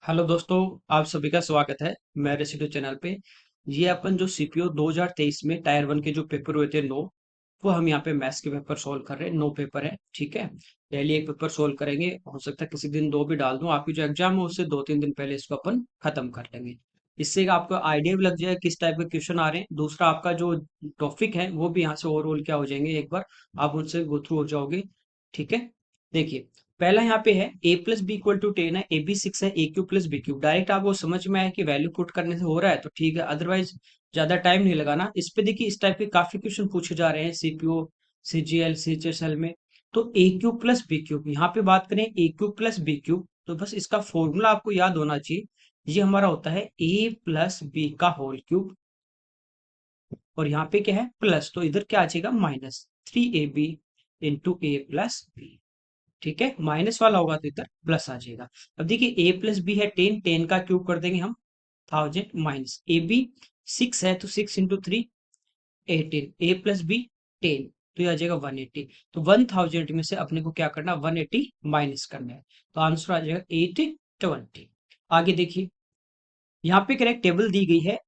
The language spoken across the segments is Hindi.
हेलो दोस्तों, आप सभी का स्वागत है मेरे यूट्यूब चैनल पे। ये अपन जो सीपीओ 2023 में टायर वन के जो पेपर हुए थे नो, वो हम यहाँ पे मैथ्स के पेपर सोल्व कर रहे हैं। नो पेपर है, ठीक है। पहले एक पेपर सोल्व करेंगे, हो सकता है किसी दिन दो भी डाल दूं। आपकी जो एग्जाम है उससे 2-3 दिन पहले इसको अपन खत्म कर लेंगे। इससे आपको आइडिया भी लग जाए किस टाइप के क्वेश्चन आ रहे हैं। दूसरा, आपका जो टॉपिक है वो भी यहाँ से ओवरऑल क्या हो जाएंगे, एक बार आप उनसे गो थ्रू हो जाओगे, ठीक है। देखिए, पहला यहाँ पे है a plus B equal to 10 है, ए बी 6 है, A Q plus B Q. Direct आपको समझ में आया कि वैल्यू पुट करने से हो रहा है तो ठीक है, अदरवाइज ज्यादा टाइम नहीं लगाना इस पे। देखिए, इस टाइप के काफी क्वेश्चन पूछे जा रहे हैं सीपीओ, सीजीएल, सीएचएसएल में। तो ए क्यू प्लस बी क्यू, यहाँ पे बात करें ए क्यू प्लस बी क्यू, तो बस इसका फॉर्मूला आपको याद होना चाहिए। ये हमारा होता है ए प्लस बी का होल क्यूब, और यहाँ पे क्या है प्लस, तो इधर क्या आ जाएगा -3ab इंटू ए प्लस बी। ठीक है, माइनस वाला होगा तो इधर प्लस आ जाएगा। अब देखिए, ए प्लस बी है 10, 10 का क्यूब कर देंगे हम 1000, माइनस ए बी 6 है तो 6 × 3 18, ए प्लस बी 10, तो ये आ जाएगा 180। तो 1000 में से अपने को क्या करना है, 180 माइनस करना है, तो आंसर आ जाएगा 820। आगे देखिए, यहाँ पे करेक्ट टेबल दी गई है।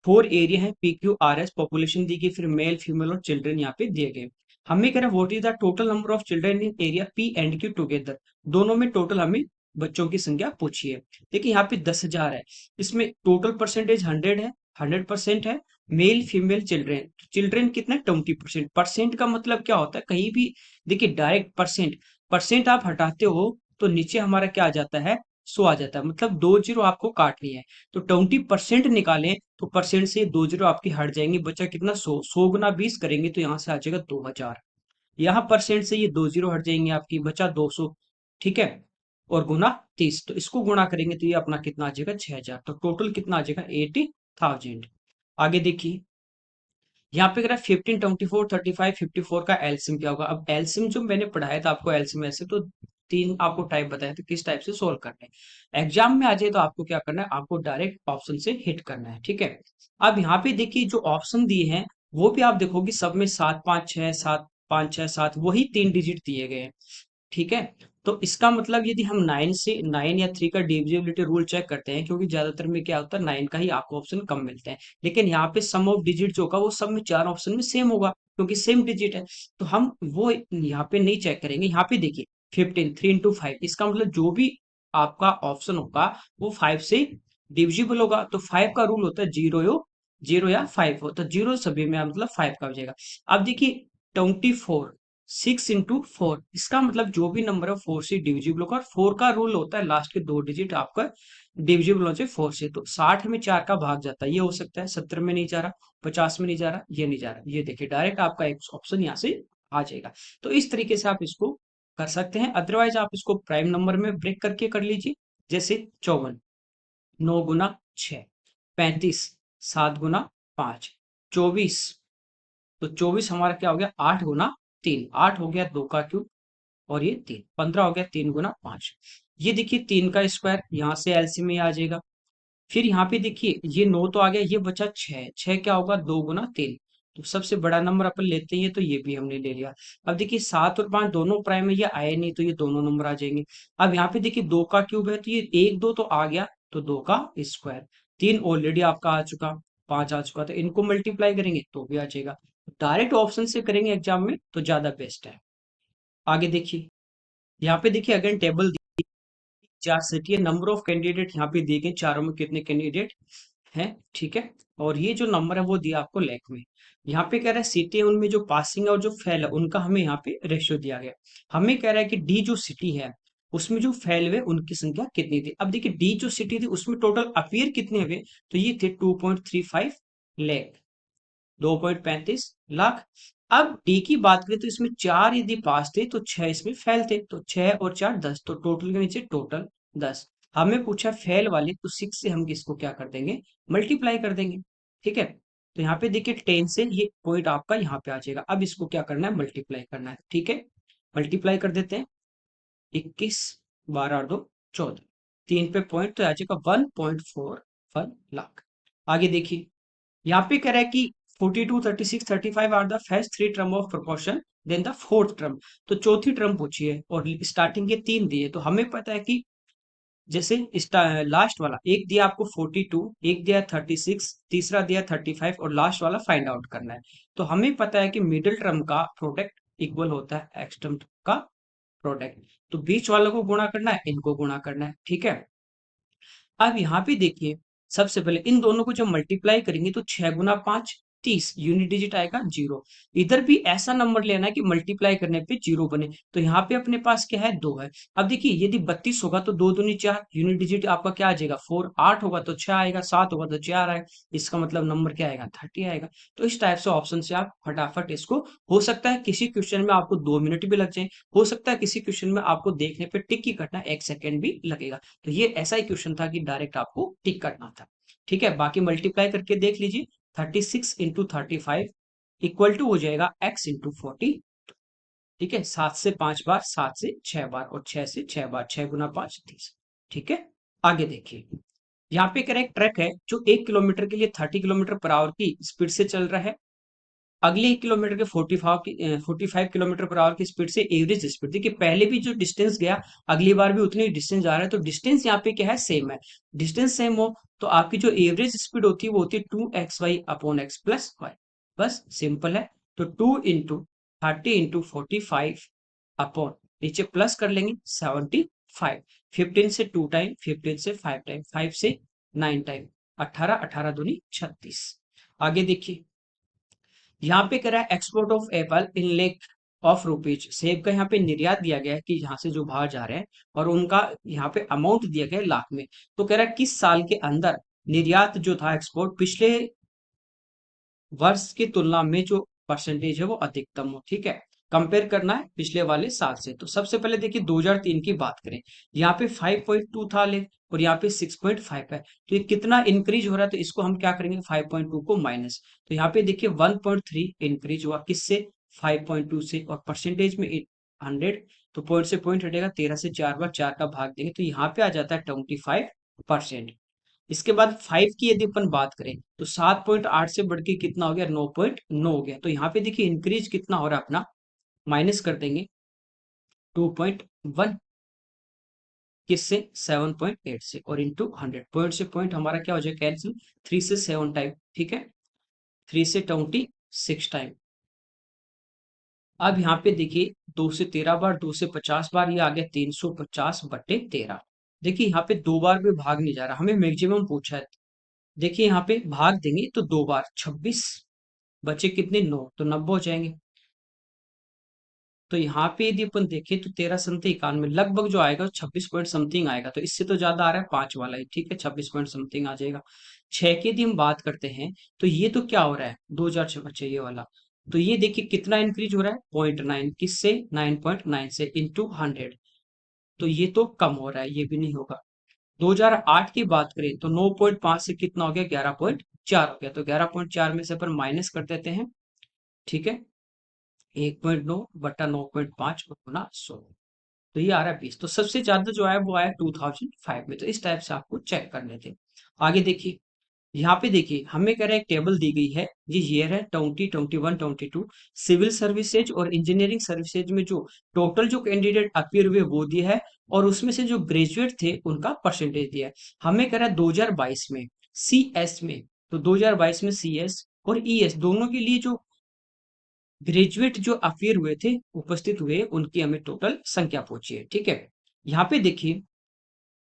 4 एरिया है, P Q R S, population दी गई, फिर मेल फीमेल और चिल्ड्रन यहाँ पे दिए गए। हमें कह रहा है what is the total number of children in area P and Q together. दोनों में टोटल हमें बच्चों की संख्या पूछी है। देखिए, यहाँ पे 10,000 है, इसमें टोटल परसेंटेज 100 है, 100% है। मेल फीमेल चिल्ड्रन, चिल्ड्रन कितना 20%। परसेंट का मतलब क्या होता है, कहीं भी देखिए डायरेक्ट परसेंट, परसेंट आप हटाते हो तो नीचे हमारा क्या आ जाता है, 100 आ जाता है, मतलब 2 जीरो आपको काटनी है। तो 20% निकालें तो परसेंट से 2 जीरो आपकी हट जाएंगी, बचा कितना 100, 100 × 20 करेंगे तो यहाँ से आ जाएगा 2000। यहाँ परसेंट से ये 2 जीरो हट जाएंगे, आपकी बचा 200, ठीक है। और गुना 30, तो इसको गुणा करेंगे तो ये अपना कितना आ जाएगा 6000, तो टोटल कितना आ जाएगा 80,000। आगे देखिए, यहाँ पे अगर 15, 24, 35, 54 का एलसीएम क्या होगा। अब एलसीएम जो मैंने पढ़ाया था आपको, एलसीएम ऐसे तो तीन आपको टाइप बताया था किस टाइप से सोल्व करना है। एग्जाम में आ जाए तो आपको क्या करना है, आपको डायरेक्ट ऑप्शन से हिट करना है, ठीक है। अब यहाँ पे देखिए, जो ऑप्शन दिए हैं वो भी आप देखोगे सब में 7, 5, 6, 7, 5, 6, 7 वही 3 डिजिट दिए गए हैं, ठीक है। तो इसका मतलब यदि हम 9 या 3 का डिविजिबिलिटी रूल चेक करते हैं, क्योंकि ज्यादातर में क्या होता है 9 का ही आपको ऑप्शन कम मिलते हैं, लेकिन यहाँ पे सम ऑफ डिजिट जो होगा वो सब में चार ऑप्शन में सेम होगा, क्योंकि सेम डिजिट है। तो हम वो यहाँ पे नहीं चेक करेंगे। यहाँ पे देखिए 15, 3 × 5, इसका मतलब जो भी आपका ऑप्शन होगा वो 5 से डिविजिबल होगा। तो 5 का रूल होता है जीरो या 5 हो, तो जीरो सभी में मतलब 5 का हो जाएगा। अब देखिए 24, 6 × 4, इसका मतलब जो भी नंबर है 4 से डिविजिबल होगा, और 4 का रूल होता है लास्ट के 2 डिजिट आपका डिविजिबल होना चाहिए 4 से। तो 60 में 4 का भाग जाता है, ये हो सकता है 70 में नहीं जा रहा, 50 में नहीं जा रहा, ये नहीं जा रहा, ये देखिए डायरेक्ट आपका एक ऑप्शन यहाँ से आ जाएगा। तो इस तरीके से आप इसको कर सकते हैं, अदरवाइज आप इसको प्राइम नंबर में ब्रेक करके कर लीजिए। जैसे 54, 9 × 6, 35, 7 × 5, 24, तो 24 हमारा क्या हो गया 8 × 3, 8 हो गया 2 का क्यूब, और ये 3, 15 हो गया 3 × 5। ये देखिए 3 का स्क्वायर, यहाँ से एलसीएम में आ जाएगा। फिर यहाँ पे देखिए ये 9 तो आ गया, ये बचा 6, 6 क्या होगा 2 × 3, तो सबसे बड़ा नंबर अपन लेते हैं, तो ये भी हमने ले लिया। अब देखिए 7 और 5 दोनों प्राइम है, ये आए नहीं तो ये दोनों नंबर आ जाएंगे। अब यहाँ पे देखिए 2 का क्यूब है तो ये 1 2 तो आ गया, तो 2 का स्क्वायर, 3 ऑलरेडी आपका आ चुका, 5 आ चुका, तो इनको मल्टीप्लाई करेंगे तो भी आ जाएगा। डायरेक्ट ऑप्शन से करेंगे एग्जाम में तो ज्यादा बेस्ट है। आगे देखिए, यहाँ पे देखिए अगेन टेबल, 4 सिटी है, नंबर ऑफ कैंडिडेट यहाँ पे दिए गए, चारों में कितने कैंडिडेट हैं, ठीक है। और ये जो नंबर है वो दिया आपको लैख में। यहाँ पे कह रहा है सिटी है, उनमें जो पासिंग है और जो फेल है उनका हमें यहाँ पे रेशियो दिया गया। हमें कह रहा है कि डी जो सिटी है उसमें जो फेल हुए उनकी संख्या कितनी थी। अब देखिए डी जो सिटी थी उसमें टोटल अपीयर कितने हुए, तो ये थे 2.35 लाख, 2.35 लाख। अब डी की बात करें तो इसमें 4 यदि पास थे तो 6 इसमें फेल थे, तो 6 और 4 10, तो टोटल के नीचे टोटल 10। हमें पूछा फेल वाले, तो 6 से हम किसको क्या कर देंगे, मल्टीप्लाई कर देंगे, ठीक है। तो यहाँ पे देखिए 10 से ये पॉइंट आपका यहाँ पे आ जाएगा। अब इसको क्या करना है, मल्टीप्लाई करना है, ठीक है। मल्टीप्लाई कर देते हैं, 21, 12 और 2 14, 3 पे पॉइंट तो आ जाएगा 1.41 लाख। आगे देखिए, यहाँ पे कह रहा है कि 42, 36, 35 are the first three term of proportion, then the fourth term. तो चौथी टर्म पूछी है और स्टार्टिंग के 3 दिए, तो हमें पता है कि जैसे लास्ट वाला एक दिया आपको 42, एक दिया 36, तीसरा दिया 35 और लास्ट वाला फाइंड आउट करना है। तो हमें पता है कि मिडिल टर्म का प्रोडक्ट इक्वल होता है एक्स टर्म का प्रोडक्ट। तो बीच वालों को गुणा करना है, इनको गुणा करना है, ठीक है। अब यहाँ पे देखिए, सबसे पहले इन दोनों को जब मल्टीप्लाई करेंगे तो 6 गुना 5 30, यूनिट डिजिट आएगा 0। इधर भी ऐसा नंबर लेना है कि मल्टीप्लाई करने पे 0 बने। तो यहाँ पे अपने पास क्या है, 2 है। अब देखिए यदि 32 होगा तो 2 दूनी 4, यूनिट डिजिट आपका क्या आ जाएगा 4, 8 होगा तो 6 आएगा, 7 होगा तो 4 आएगा। इसका मतलब नंबर क्या आएगा, 30 आएगा। तो इस टाइप से ऑप्शन से आप फटाफट इसको, हो सकता है किसी क्वेश्चन में आपको 2 मिनट भी लग जाए, हो सकता है किसी क्वेश्चन में आपको देखने पे टिक ही करना 1 सेकेंड भी लगेगा। तो ये ऐसा ही क्वेश्चन था कि डायरेक्ट आपको टिक करना था। ठीक है, बाकी मल्टीप्लाई करके देख लीजिए। 36 × 35 इक्वल टू हो जाएगा x × 40। ठीक है, 7 से 5 बार, 7 से 6 बार और 6 से 6 बार, 6 गुना 5 30। ठीक है, आगे देखिए, यहाँ पे करेक्ट ट्रैक है जो 1 किलोमीटर के लिए 30 किलोमीटर पर आवर की स्पीड से चल रहा है। अगले 1 किलोमीटर के 45 किलोमीटर पर आवर की स्पीड से एवरेज स्पीड, देखिए पहले भी जो डिस्टेंस गया अगली बार भी उतनी डिस्टेंस जा रहा है, तो डिस्टेंस यहाँ पे क्या है, सेम है। डिस्टेंस सेम हो तो आपकी जो एवरेज स्पीड होती है वो होती है 2xy/x+y। बस सिंपल है। तो 2 × 30 × 45 अपॉन, नीचे प्लस कर लेंगे 75, 15 से 2 टाइम, 15 से 5 टाइम, 5 से 9 टाइम, 18, 18 दूनी 36। आगे देखिए, यहाँ पे कह रहा है एक्सपोर्ट ऑफ एप्पल इन लेख ऑफ रुपीज, सेब का यहाँ पे निर्यात दिया गया है कि यहाँ से जो बाहर जा रहे हैं, और उनका यहाँ पे अमाउंट दिया गया है लाख में। तो कह रहा है किस साल के अंदर निर्यात जो था एक्सपोर्ट पिछले वर्ष की तुलना में जो परसेंटेज है वो अधिकतम हो। ठीक है, कंपेयर करना है पिछले वाले साल से। तो सबसे पहले देखिए 2003 की बात करें, यहाँ पे 5.2 था ले, और यहाँ पे 6.5 है। तो ये कितना इंक्रीज हो रहा है, तो इसको हम क्या करेंगे 5.2 को माइनस। तो यहाँ पे देखिए 1.3 इंक्रीज हुआ, किससे, 5.2 से, और परसेंटेज में 100। तो पॉइंट से पॉइंट हटेगा, 13 से 4 बार 4 का भाग देंगे तो यहाँ पे आ जाता है 25%। इसके बाद 5 की यदि अपन बात करें तो 7.8 से बढ़ के कितना हो गया, 9.9 हो गया। तो यहाँ पे देखिए इंक्रीज कितना हो रहा है अपना, माइनस कर देंगे 2.1, किससे, 7.8 से, और इंटू 100, पॉइंट से पॉइंट हमारा क्या हो जाएगा कैंसिल, 3 से 7 टाइम, ठीक है, 3 से 26 टाइम। अब यहाँ पे देखिए 2 से 13 बार, 2 से 50 बार, ये आ गया 350/13। देखिए यहाँ पे 2 बार भी भाग नहीं जा रहा, हमें मैक्सिमम पूछा है। देखिए यहाँ पे भाग देंगे तो 2 बार 26, बचे कितने, 9, तो 90 हो जाएंगे। तो यहाँ पे यदि अपन देखें तो 13 सत्ते 91 लगभग जो आएगा 26 पॉइंट समथिंग आएगा। तो इससे तो ज्यादा आ रहा है 5 वाला ही, ठीक है, 26 पॉइंट समथिंग आ जाएगा। 6 की यदि हम बात करते हैं तो ये तो क्या हो रहा है, 2006 बच्चे ये वाला। तो ये देखिए कितना इंक्रीज हो रहा है, 0.9, किससे, 9.9 से, इंटू 100। तो ये तो कम हो रहा है, ये भी नहीं होगा। 2008 की बात करें तो 9.5 से कितना हो गया, 11.4 हो गया। तो 11.4 में से अपन माइनस कर देते हैं, ठीक है, 1.9/9.5 गुना 100, तो ये आ रहा है 20। तो सबसे ज्यादा जो है वो आया 2005 में। तो इस टाइप से आपको चेक करने थे। आगे देखिए, यहाँ पे देखिए हमें कह रहा है एक टेबल दी गई है, ये ईयर है 2021 22, सिविल सर्विसेज और इंजीनियरिंग सर्विसेज में जो टोटल जो कैंडिडेट अपीयर हुए वो दिया है, और उसमें से जो ग्रेजुएट थे उनका परसेंटेज दिया है। हमें कह रहा है 2022 में सी एस में, तो 2022 में सी एस और ई एस दोनों के लिए जो ग्रेजुएट जो अफेयर हुए थे, उपस्थित हुए, उनकी हमें टोटल संख्या पूछी है। ठीक है, यहाँ पे देखिए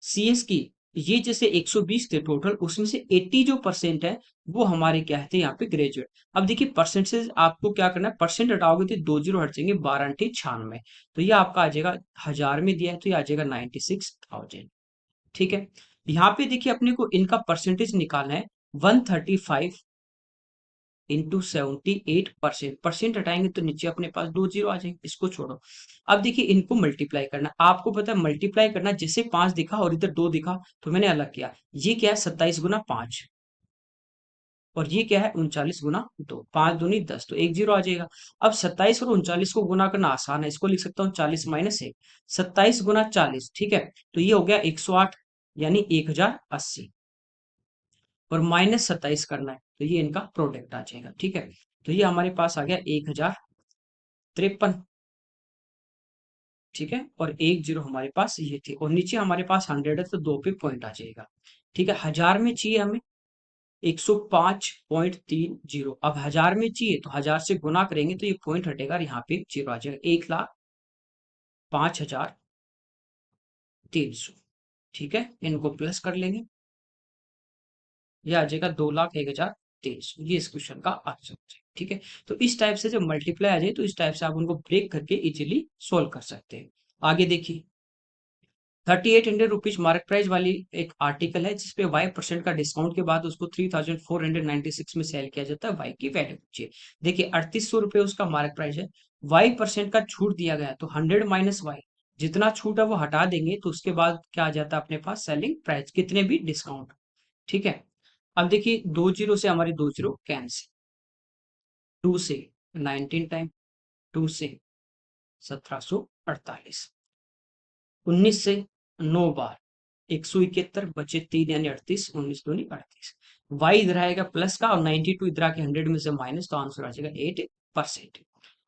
सीएस की, ये जैसे 120 थे टोटल, उसमें से 80 जो परसेंट है वो हमारे क्या थे यहाँ पे ग्रेजुएट। अब देखिए परसेंटेज आपको क्या करना है, परसेंट हटाओगे तो 2 जीरो हट जाएंगे, 12×96। तो ये आपका आ जाएगा, 1000 में दिया है तो ये आ जाएगा 96,000। ठीक है, यहाँ पे देखिए अपने को इनका परसेंटेज निकालना है, 135 इंटू 78%। परसेंट हटाएंगे तो नीचे अपने पास 2 जीरो आ जाएंगे, इसको छोड़ो। अब देखिए इनको मल्टीप्लाई करना, आपको पता है मल्टीप्लाई करना, जैसे 5 दिखा और इधर 2 दिखा तो मैंने अलग किया। ये क्या है, 27 गुना 5, और ये क्या है, 39 गुना 2, 5 दूनी 10, तो 1 जीरो आ जाएगा। अब 27 और 39 को गुना करना आसान है, इसको लिख सकता हूँ 40 - 1, 27 गुना 40, ठीक है। तो ये हो गया 108, यानी 1080, और -27 करना है तो ये इनका प्रोडक्ट आ जाएगा। ठीक है, तो ये हमारे पास आ गया 1053। ठीक है, और एक जीरो हमारे पास ये थी, और नीचे हमारे पास 100 है तो 2 पे पॉइंट आ जाएगा। ठीक है, 1000 में चाहिए हमें 105.30। अब 1000 में चाहिए तो 1000 से गुना करेंगे तो ये पॉइंट हटेगा और यहाँ पे जीरो आ जाएगा, 1,05,300। ठीक है, इनको प्लस कर लेंगे, ये आ जाएगा 2,01,300। ये इस क्वेश्चन का आंसर हो जाएगा। ठीक है, तो इस टाइप से जब मल्टीप्लाई आ जाए तो इस टाइप से आप उनको ब्रेक करके इजीली सोल्व कर सकते हैं। आगे देखिए, 3800 रुपीज मार्क प्राइस वाली एक आर्टिकल है जिसपे Y% का डिस्काउंट के बाद उसको 3496 में सेल किया जाता है। Y की वैल्यू पूछिए। देखिए 3800 रुपये उसका मार्क प्राइस है, Y% का छूट दिया गया है, तो 100 माइनस Y, जितना छूट है वो हटा देंगे तो उसके बाद क्या आ जाता है अपने पास, सेलिंग प्राइस, कितने भी डिस्काउंट। ठीक है, अब देखिए 20 से हमारी 20 कैंसिल, 2 से 19 टाइम, 2 से 1748, 19 से 9 बार 171, बचे 3 यानी 38, 19 दूनी 38। वाई इधर आएगा प्लस का और 92 इधर आके 100 में से माइनस, तो आंसर आ जाएगा 8%।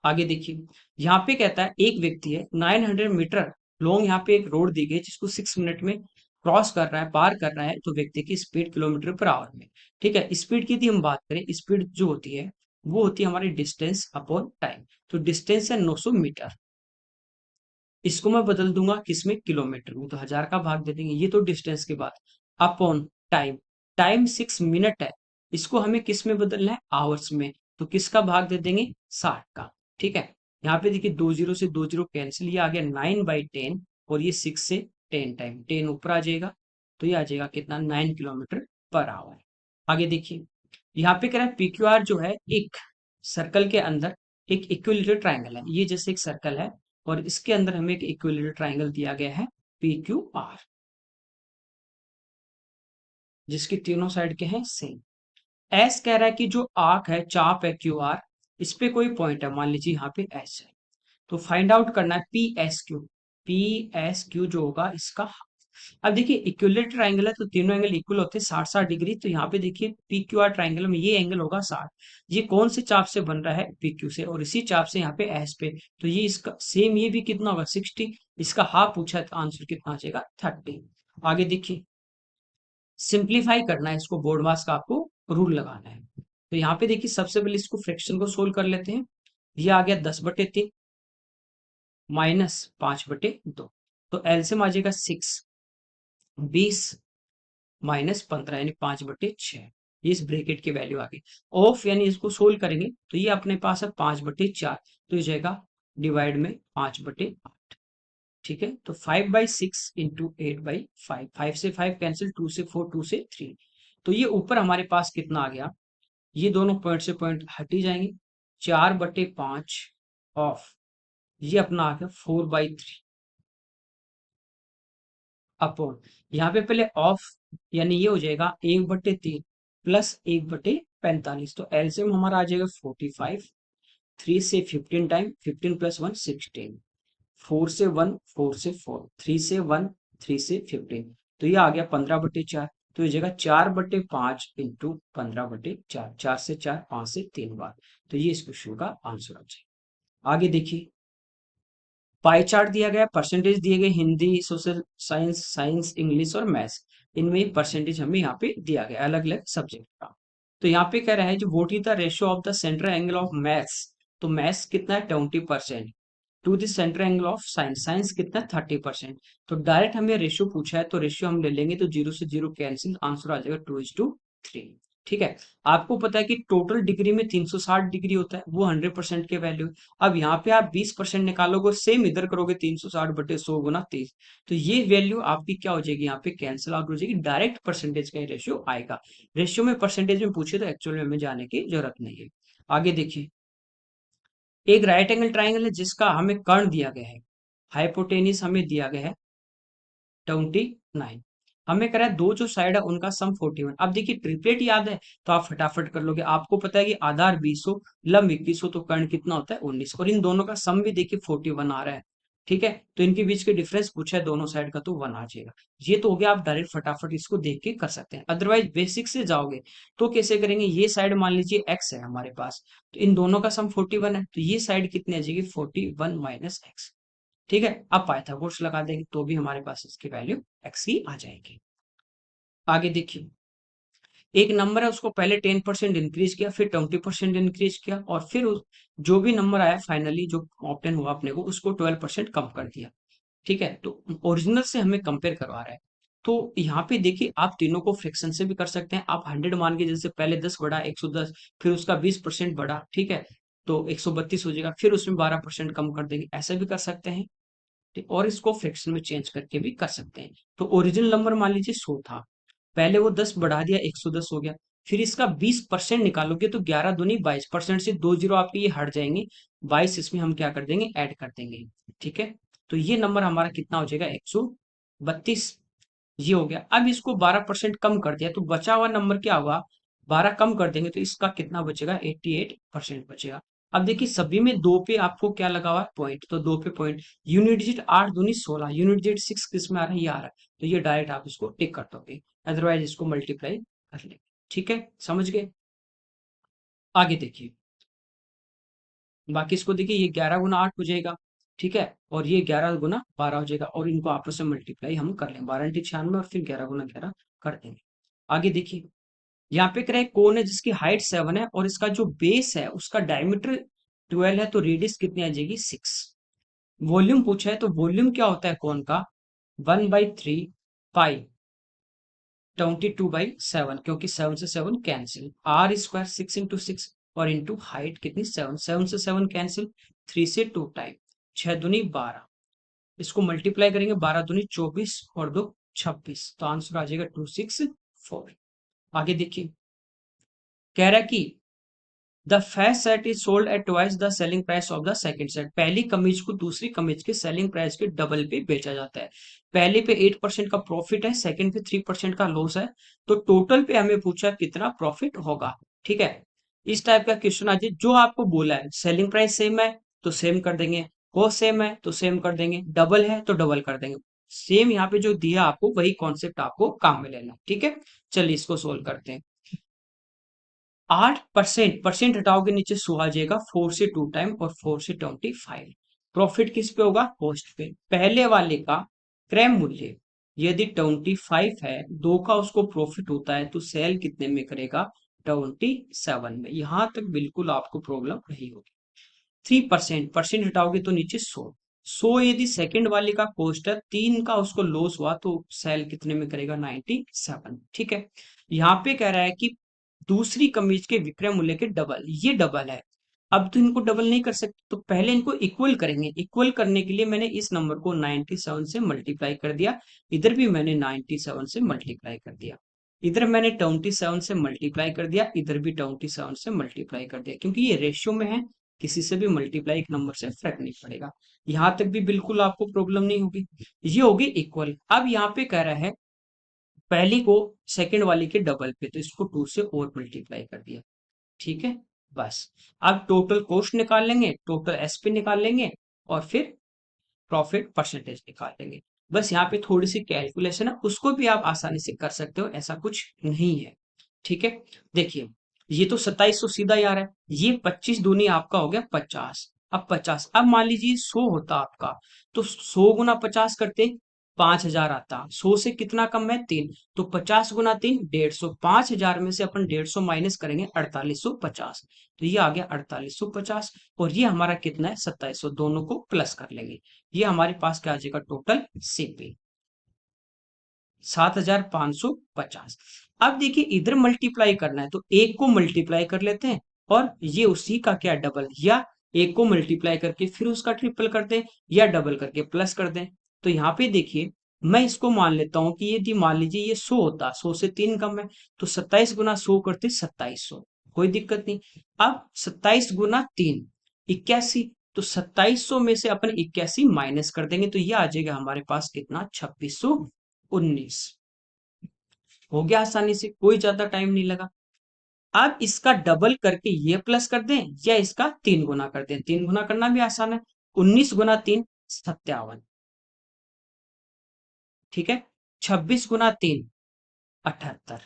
आगे देखिए, यहाँ पे कहता है एक व्यक्ति है 900 मीटर लॉन्ग, यहाँ पे एक रोड दी गई है जिसको 6 मिनट में क्रॉस कर रहा है, पार कर रहा है, तो व्यक्ति की स्पीड किलोमीटर पर आवर में। ठीक है, स्पीड की यदि हम बात करें, स्पीड जो होती है वो होती है हमारी डिस्टेंस अपॉन टाइम। तो डिस्टेंस है 900 मीटर, इसको मैं बदल दूंगा किसमें, किलोमीटर में, तो 1000 का भाग दे देंगे, ये तो डिस्टेंस की बात। अपॉन टाइम, टाइम 6 मिनट है, इसको हमें किस में बदलना है, आवर्स में, तो किसका भाग दे देंगे, 60 का। ठीक है, यहाँ पे देखिए 20 से 20 कैंसिल, ये आ गया 9/10, और ये 6 से 10 टाइम, 10 ऊपर आ जाएगा, तो ये आ जाएगा कितना, 9 किलोमीटर पर आवर। आगे देखिए, यहाँ पे कह रहा है PQR जो है एक सर्कल के अंदर एक इक्विलेटरल ट्राइंगल है, ये जैसे एक सर्कल है और इसके अंदर हमें एक इक्विलेटरल ट्राइंगल दिया गया है PQR, जिसकी तीनों साइड के हैं सेम। एस कह रहा है कि जो आर्क है, चाप है QR, इस पे कोई पॉइंट है, मान लीजिए यहाँ पे एस है, तो फाइंड आउट करना है पी एस क्यू जो होगा इसका। अब देखिए इक्विलेटरल ट्राइंगल है तो तीनों एंगल इक्वल होते हैं, 60-60 डिग्री, तो यहाँ पे देखिए PQR ट्राइंगल में ये एंगल होगा 60। ये कौन से चाप से बन रहा है, PQ से, और इसी चाप से यहाँ पे एस पे, तो ये इसका सेम, ये भी कितना होगा 60, इसका हाफ पूछा है तो आंसर कितना आ जाएगा 30। आगे देखिए, सिंप्लीफाई करना है इसको, बोर्ड मास का आपको रूल लगाना है, तो यहाँ पे देखिए सबसे पहले इसको फ्रैक्शन को सोल्व कर लेते हैं। ये आ गया 10/3 माइनस 5/2, तो एलसीएम आ जाएगा 6, 20 माइनस 15 यानी 5/6, ये इस ब्रैकेट की वैल्यू आ गई। ऑफ यानी इसको सोल्व करेंगे तो ये अपने पास है 5/4, तो ये जाएगा डिवाइड में 5/8। ठीक है, तो 5/6 इंटू 8/5, 5 से 5 कैंसिल, 2 से 4, 2 से 3, तो ये ऊपर हमारे पास कितना आ गया, ये दोनों पॉइंट से पॉइंट हट ही जाएंगे, 4/5 ऑफ, ये अपना आ गया 4/3 अपॉन, यहाँ पे पहले ऑफ यानी ये हो जाएगा 1/3 प्लस 1/45, तो एलसीएम हमारा आ जाएगा 45, 3 से 15 टाइम, 15 प्लस 1 16, 4 से 1, 4 से 4, 3 से 1, 3 से 15, तो ये आ गया 15/4, तो ये जगह 4/5 इंटू 15/4, 4 से 4, 5 से 3 बार, तो ये इस क्वेश्चन का आंसर आ जाएगा। आगे देखिए, पाई चार्ट दिया गया, परसेंटेज दिए गए Hindi, social science, science English और मैथ्स, इनमें परसेंटेज हमें यहाँ पे दिया गया अलग अलग सब्जेक्ट का। तो यहाँ पे कह रहा है जो what is the ratio of the central angle of maths, तो मैथ्स कितना है 20% to the central angle of science, science कितना 30%। तो डायरेक्ट हमें रेशियो पूछा है तो रेशियो हम ले लेंगे, तो 0 से 0 कैंसिल, आंसर आ जाएगा 2:3। ठीक है, आपको पता है कि टोटल डिग्री में 360 डिग्री होता है, वो 100% के वैल्यू। अब यहाँ पे आप 20% निकालोगे और सेम इधर करोगे, 360/100 गुना 30, तो ये वैल्यू आपकी क्या हो जाएगी, यहाँ पे कैंसिल आउट हो जाएगी, डायरेक्ट परसेंटेज का रेशियो आएगा। रेशियो में परसेंटेज में पूछे तो एक्चुअल में हमें जाने की जरूरत नहीं है। आगे देखिए, एक राइट एंगल ट्राइंगल है जिसका हमें कर्ण दिया गया है, हाइपोटेनिस हमें दिया गया है 29, हमें करा है दो जो साइड है उनका सम 41। अब देखिए ट्रिपलेट याद है तो आप फटाफट कर लोगे, आपको पता है कि आधार 20 हो, लंब 21 हो, तो कर्ण कितना होता है 19, और इन दोनों का सम भी देखिए 41 आ रहा है। ठीक है, तो इनके बीच के डिफरेंस पूछा है दोनों साइड का, तो 1 आ जाएगा। ये तो हो गया, आप डायरेक्ट फटाफट इसको देख के कर सकते हैं, अदरवाइज बेसिक से जाओगे तो कैसे करेंगे, ये साइड मान लीजिए x है हमारे पास, तो इन दोनों का सम 41 है, तो ये साइड कितनी आ जाएगी 41 माइनस एक्स। ठीक है, अब पाइथागोरस लगा देंगे तो भी हमारे पास इसकी वैल्यू x की आ जाएगी। आगे देखिए, एक नंबर है उसको पहले 10% इंक्रीज किया, फिर 20% इंक्रीज किया, और फिर जो भी नंबर आया फाइनली जो ऑप्टेन हुआ अपने को, उसको 12% कम कर दिया। ठीक है, तो ओरिजिनल से हमें कंपेयर करवा रहा है। तो यहाँ पे देखिए, आप तीनों को फ्रैक्शन से भी कर सकते हैं। आप 100 मान के, जैसे पहले 10 बढ़ा 110, फिर उसका 20% बढ़ा, ठीक है, तो 132 हो जाएगा, फिर उसमें 12% कम कर देंगे, ऐसे भी कर सकते हैं। ठीक, और इसको फ्रैक्शन में चेंज करके भी कर सकते हैं। तो ओरिजिनल नंबर मान लीजिए 100 था, पहले वो 10 बढ़ा दिया 110 हो गया, फिर इसका 20% निकालोगे तो 11 दूनी 22%, से 2 जीरो आपके ये हट जाएंगे, 22 इसमें हम क्या कर देंगे, ऐड कर देंगे। ठीक है, तो ये नंबर हमारा कितना हो जाएगा, 132। ये हो गया। अब इसको 12% कम कर दिया तो बचा हुआ नंबर क्या हुआ, 12 कम कर देंगे तो इसका कितना बचेगा, 88% बचेगा। अब देखिए, सभी में दो पे आपको क्या लगा हुआ है, पॉइंट, तो दो पे पॉइंट। यूनिट डिजिट 8 दूनी 16, यूनिट डिजिट 6 किस में आ रहा है, ये आ रहा है, तो ये डायरेक्ट आप इसको टिक कर दोगे, अदरवाइज इसको मल्टीप्लाई कर लेंगे। ठीक है, समझ गए। आगे देखिए, बाकी इसको देखिए, ये 11 गुना 8 हो जाएगा, ठीक है, और ये 11 गुना 12 हो जाएगा, और इनको आपस में मल्टीप्लाई हम कर लेंगे, 12×96 और फिर 11 गुना 11 कर देंगे। आगे देखिए, यहाँ पे कह रहे हैं कोन है जिसकी हाइट 7 है और इसका जो बेस है उसका डायमीटर 12 है, तो रेडियस कितनी आ जाएगी, 6। वॉल्यूम पूछा है, तो वॉल्यूम क्या होता है कोन का, 1/3 पाई 22/7, क्योंकि 7 से 7 कैंसिल, आर स्क्वायर 6 × 6, और इंटू हाइट कितनी 7, 7 से 7 कैंसिल, 3 से 2 टाइम, 6 दूनी 12, इसको मल्टीप्लाई करेंगे, 12 दूनी 24 और 2 26, तो आंसर आ जाएगा 264। आगे देखिए, कह रहा है कि the first set is sold at twice the selling price of the second set. पहली कमीज को दूसरी कमीज के सेलिंग प्राइस के डबल पे बेचा जाता है। पहले पे 8% का प्रॉफिट है, सेकंड पे 3% का लॉस है, तो टोटल पे हमें पूछा कितना प्रॉफिट होगा। ठीक है, इस टाइप का क्वेश्चन आ जाए, जो आपको बोला है सेलिंग प्राइस सेम है तो सेम कर देंगे, कॉस्ट सेम है तो सेम कर देंगे, डबल है तो डबल कर देंगे। सेम यहाँ पे जो दिया आपको वही कॉन्सेप्ट आपको काम में लेना। ठीक है, चलिए इसको सोल्व करते हैं। 8% परसेंट हटाओगे नीचे 100 आ जाएगा, 4 से 2 टाइम और 4 से 25। प्रॉफिट किस पे होगा, कॉस्ट पे। पहले वाले का क्रय मूल्य यदि 25 है, दो का उसको प्रॉफिट होता है, तो सेल कितने में करेगा, 27 में। यहां तक बिल्कुल आपको प्रॉब्लम नहीं होगी। 3% परसेंट हटाओगे तो नीचे 100 यदि सेकंड वाले का कॉस्ट है, 3 का उसको लॉस हुआ तो सेल कितने में करेगा, 97। ठीक है, यहाँ पे कह रहा है कि दूसरी कमीज के विक्रय मूल्य के डबल, ये डबल है। अब तो इनको डबल नहीं कर सकते, तो पहले इनको इक्वल करेंगे। इक्वल करने के लिए मैंने इस नंबर को 97 से मल्टीप्लाई कर दिया, इधर भी मैंने 97 से मल्टीप्लाई कर दिया, इधर मैंने 27 से मल्टीप्लाई कर दिया, इधर भी 27 से मल्टीप्लाई कर दिया, क्योंकि ये रेशियो में है, किसी से भी मल्टीप्लाई एक नंबर से फर्क नहीं पड़ेगा। यहां तक भी बिल्कुल आपको प्रॉब्लम नहीं होगी। ये होगी इक्वल। अब यहाँ पे कह रहा है पहली को सेकंड वाली के डबल पे, तो इसको 2 से और मल्टीप्लाई कर दिया। ठीक है, बस। अब टोटल कॉस्ट निकाल लेंगे, टोटल एसपी निकाल लेंगे, और फिर प्रॉफिट परसेंटेज निकाल लेंगे। बस यहाँ पे थोड़ी सी कैलकुलेशन है, उसको भी आप आसानी से कर सकते हो, ऐसा कुछ नहीं है। ठीक है, देखिए, ये तो 2700 सीधा ही आ रहा है, ये 25 दूनी आपका हो गया 50। अब 50, अब मान लीजिए 100 होता आपका, तो 100 गुना 50 करते 5000 आता। 100 से कितना कम है, 3, तो 50 गुना 3 150, 5000 में से अपन 150 माइनस करेंगे 4850, तो ये आ गया 4850, और ये हमारा कितना है 2700, दोनों को प्लस कर लेंगे, ये हमारे पास क्या आ जाएगा टोटल सीपी 7550। अब देखिए, इधर मल्टीप्लाई करना है तो एक को मल्टीप्लाई कर लेते हैं, और ये उसी का क्या डबल, या एक को मल्टीप्लाई करके फिर उसका ट्रिपल कर दें, या डबल करके प्लस कर दें। तो यहाँ पे देखिए, मैं इसको मान लेता हूं कि यदि मान लीजिए ये 100 होता, 100 से 3 कम है, तो 27 गुना 100 करते 2700, कोई दिक्कत नहीं। अब 27 गुना 3 81, तो 2700 में से अपन 81 माइनस कर देंगे, तो ये आ जाएगा हमारे पास कितना, 2619। हो गया आसानी से, कोई ज्यादा टाइम नहीं लगा। अब इसका डबल करके ये प्लस कर दें, या इसका 3 गुना कर दें, 3 गुना करना भी आसान है, 19 गुना 3 57। ठीक है, 26 गुना 3 78।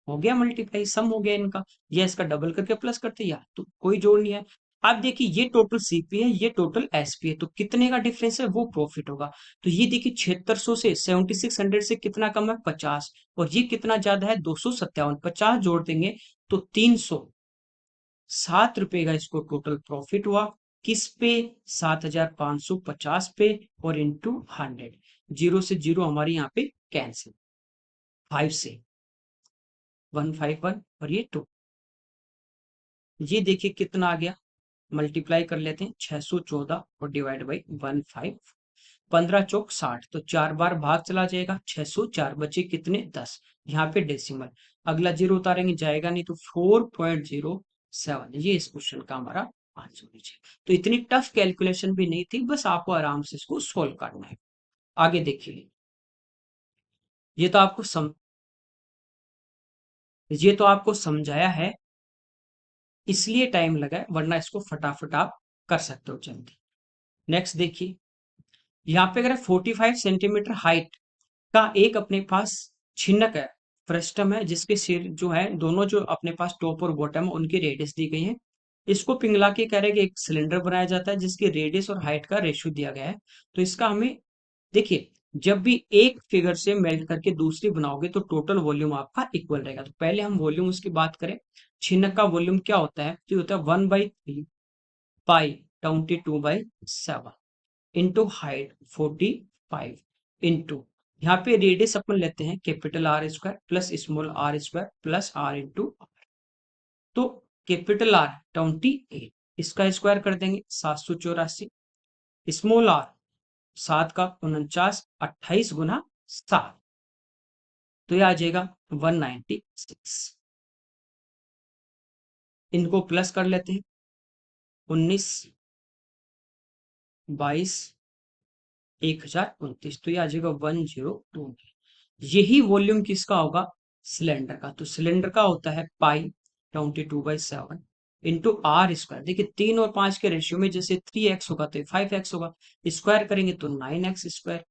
हो गया मल्टीप्लाई, सम हो गया इनका, या इसका डबल करके प्लस करते, या तो कोई जोड़ नहीं है। अब देखिए ये टोटल सीपी है, ये टोटल एसपी है, तो कितने का डिफरेंस है वो प्रॉफिट होगा। तो ये देखिए 7600 से 7600 से कितना कम है 50, और ये कितना ज्यादा है 257, 50 जोड़ देंगे तो 307 रुपए का इसको टोटल प्रॉफिट हुआ। किस पे? 7550 पे, और इंटू 100, जीरो से जीरो हमारे यहाँ पे कैंसिल, 5 से 151 और ये 2, ये देखिए कितना आ गया, मल्टीप्लाई कर लेते हैं 614 और डिवाइड बाई 15, 15 चौक 60, तो 4 बार भाग चला जाएगा, 604 बचे कितने 10, यहाँ पे डेसिमल, अगला जीरो उतारेंगे जाएगा नहीं, तो 4.07, ये इस क्वेश्चन का हमारा आंसर नीचे। तो इतनी टफ कैलकुलेशन भी नहीं थी, बस आपको आराम से इसको सोल्व करना है। आगे देखिए, ये तो आपको सम ये तो आपको समझाया है, इसलिए टाइम लगा है, वरना इसको फटाफट आप कर सकते हो जल्दी। नेक्स्ट देखिए, यहाँ पे अगर 45 सेंटीमीटर हाइट का एक अपने पास छिन्नक है, फ्रस्टम है, जिसके सिर जो है दोनों जो अपने पास टॉप और बॉटम है उनकी रेडियस दी गई है। इसको पिघला के कह रहे हैं कि एक सिलेंडर बनाया जाता है जिसकी रेडियस और हाइट का रेशियो दिया गया है। तो इसका हमें देखिए, जब भी एक फिगर से मेल्ट करके दूसरी बनाओगे तो टोटल वॉल्यूम आपका इक्वल रहेगा। तो पहले हम वॉल्यूम उसकी बात करें, छिन्नक का वॉल्यूम क्या होता है? तो होता है 1/3 पाई 22/7 इंटू हाइट 45 इंटू, यहाँ पे रेडियस अपन लेते हैं capital R square plus small R square plus R into, तो कैपिटल आर 28, इसका स्क्वायर कर देंगे 784, स्मॉल आर 7 का 49, 28 गुना 7, तो ये आ जाएगा 196, इनको प्लस कर लेते हैं, 19, 22, 1029, तो ये आ जाएगा 102। यही वॉल्यूम किसका होगा? सिलेंडर का। तो सिलेंडर का होता है पाई 22/7 इंटू आर स्क्वायर। देखिए 3 और 5 के रेशियो में जैसे 3x होगा तो 5x होगा, स्क्वायर करेंगे तो 9x स्क्वायर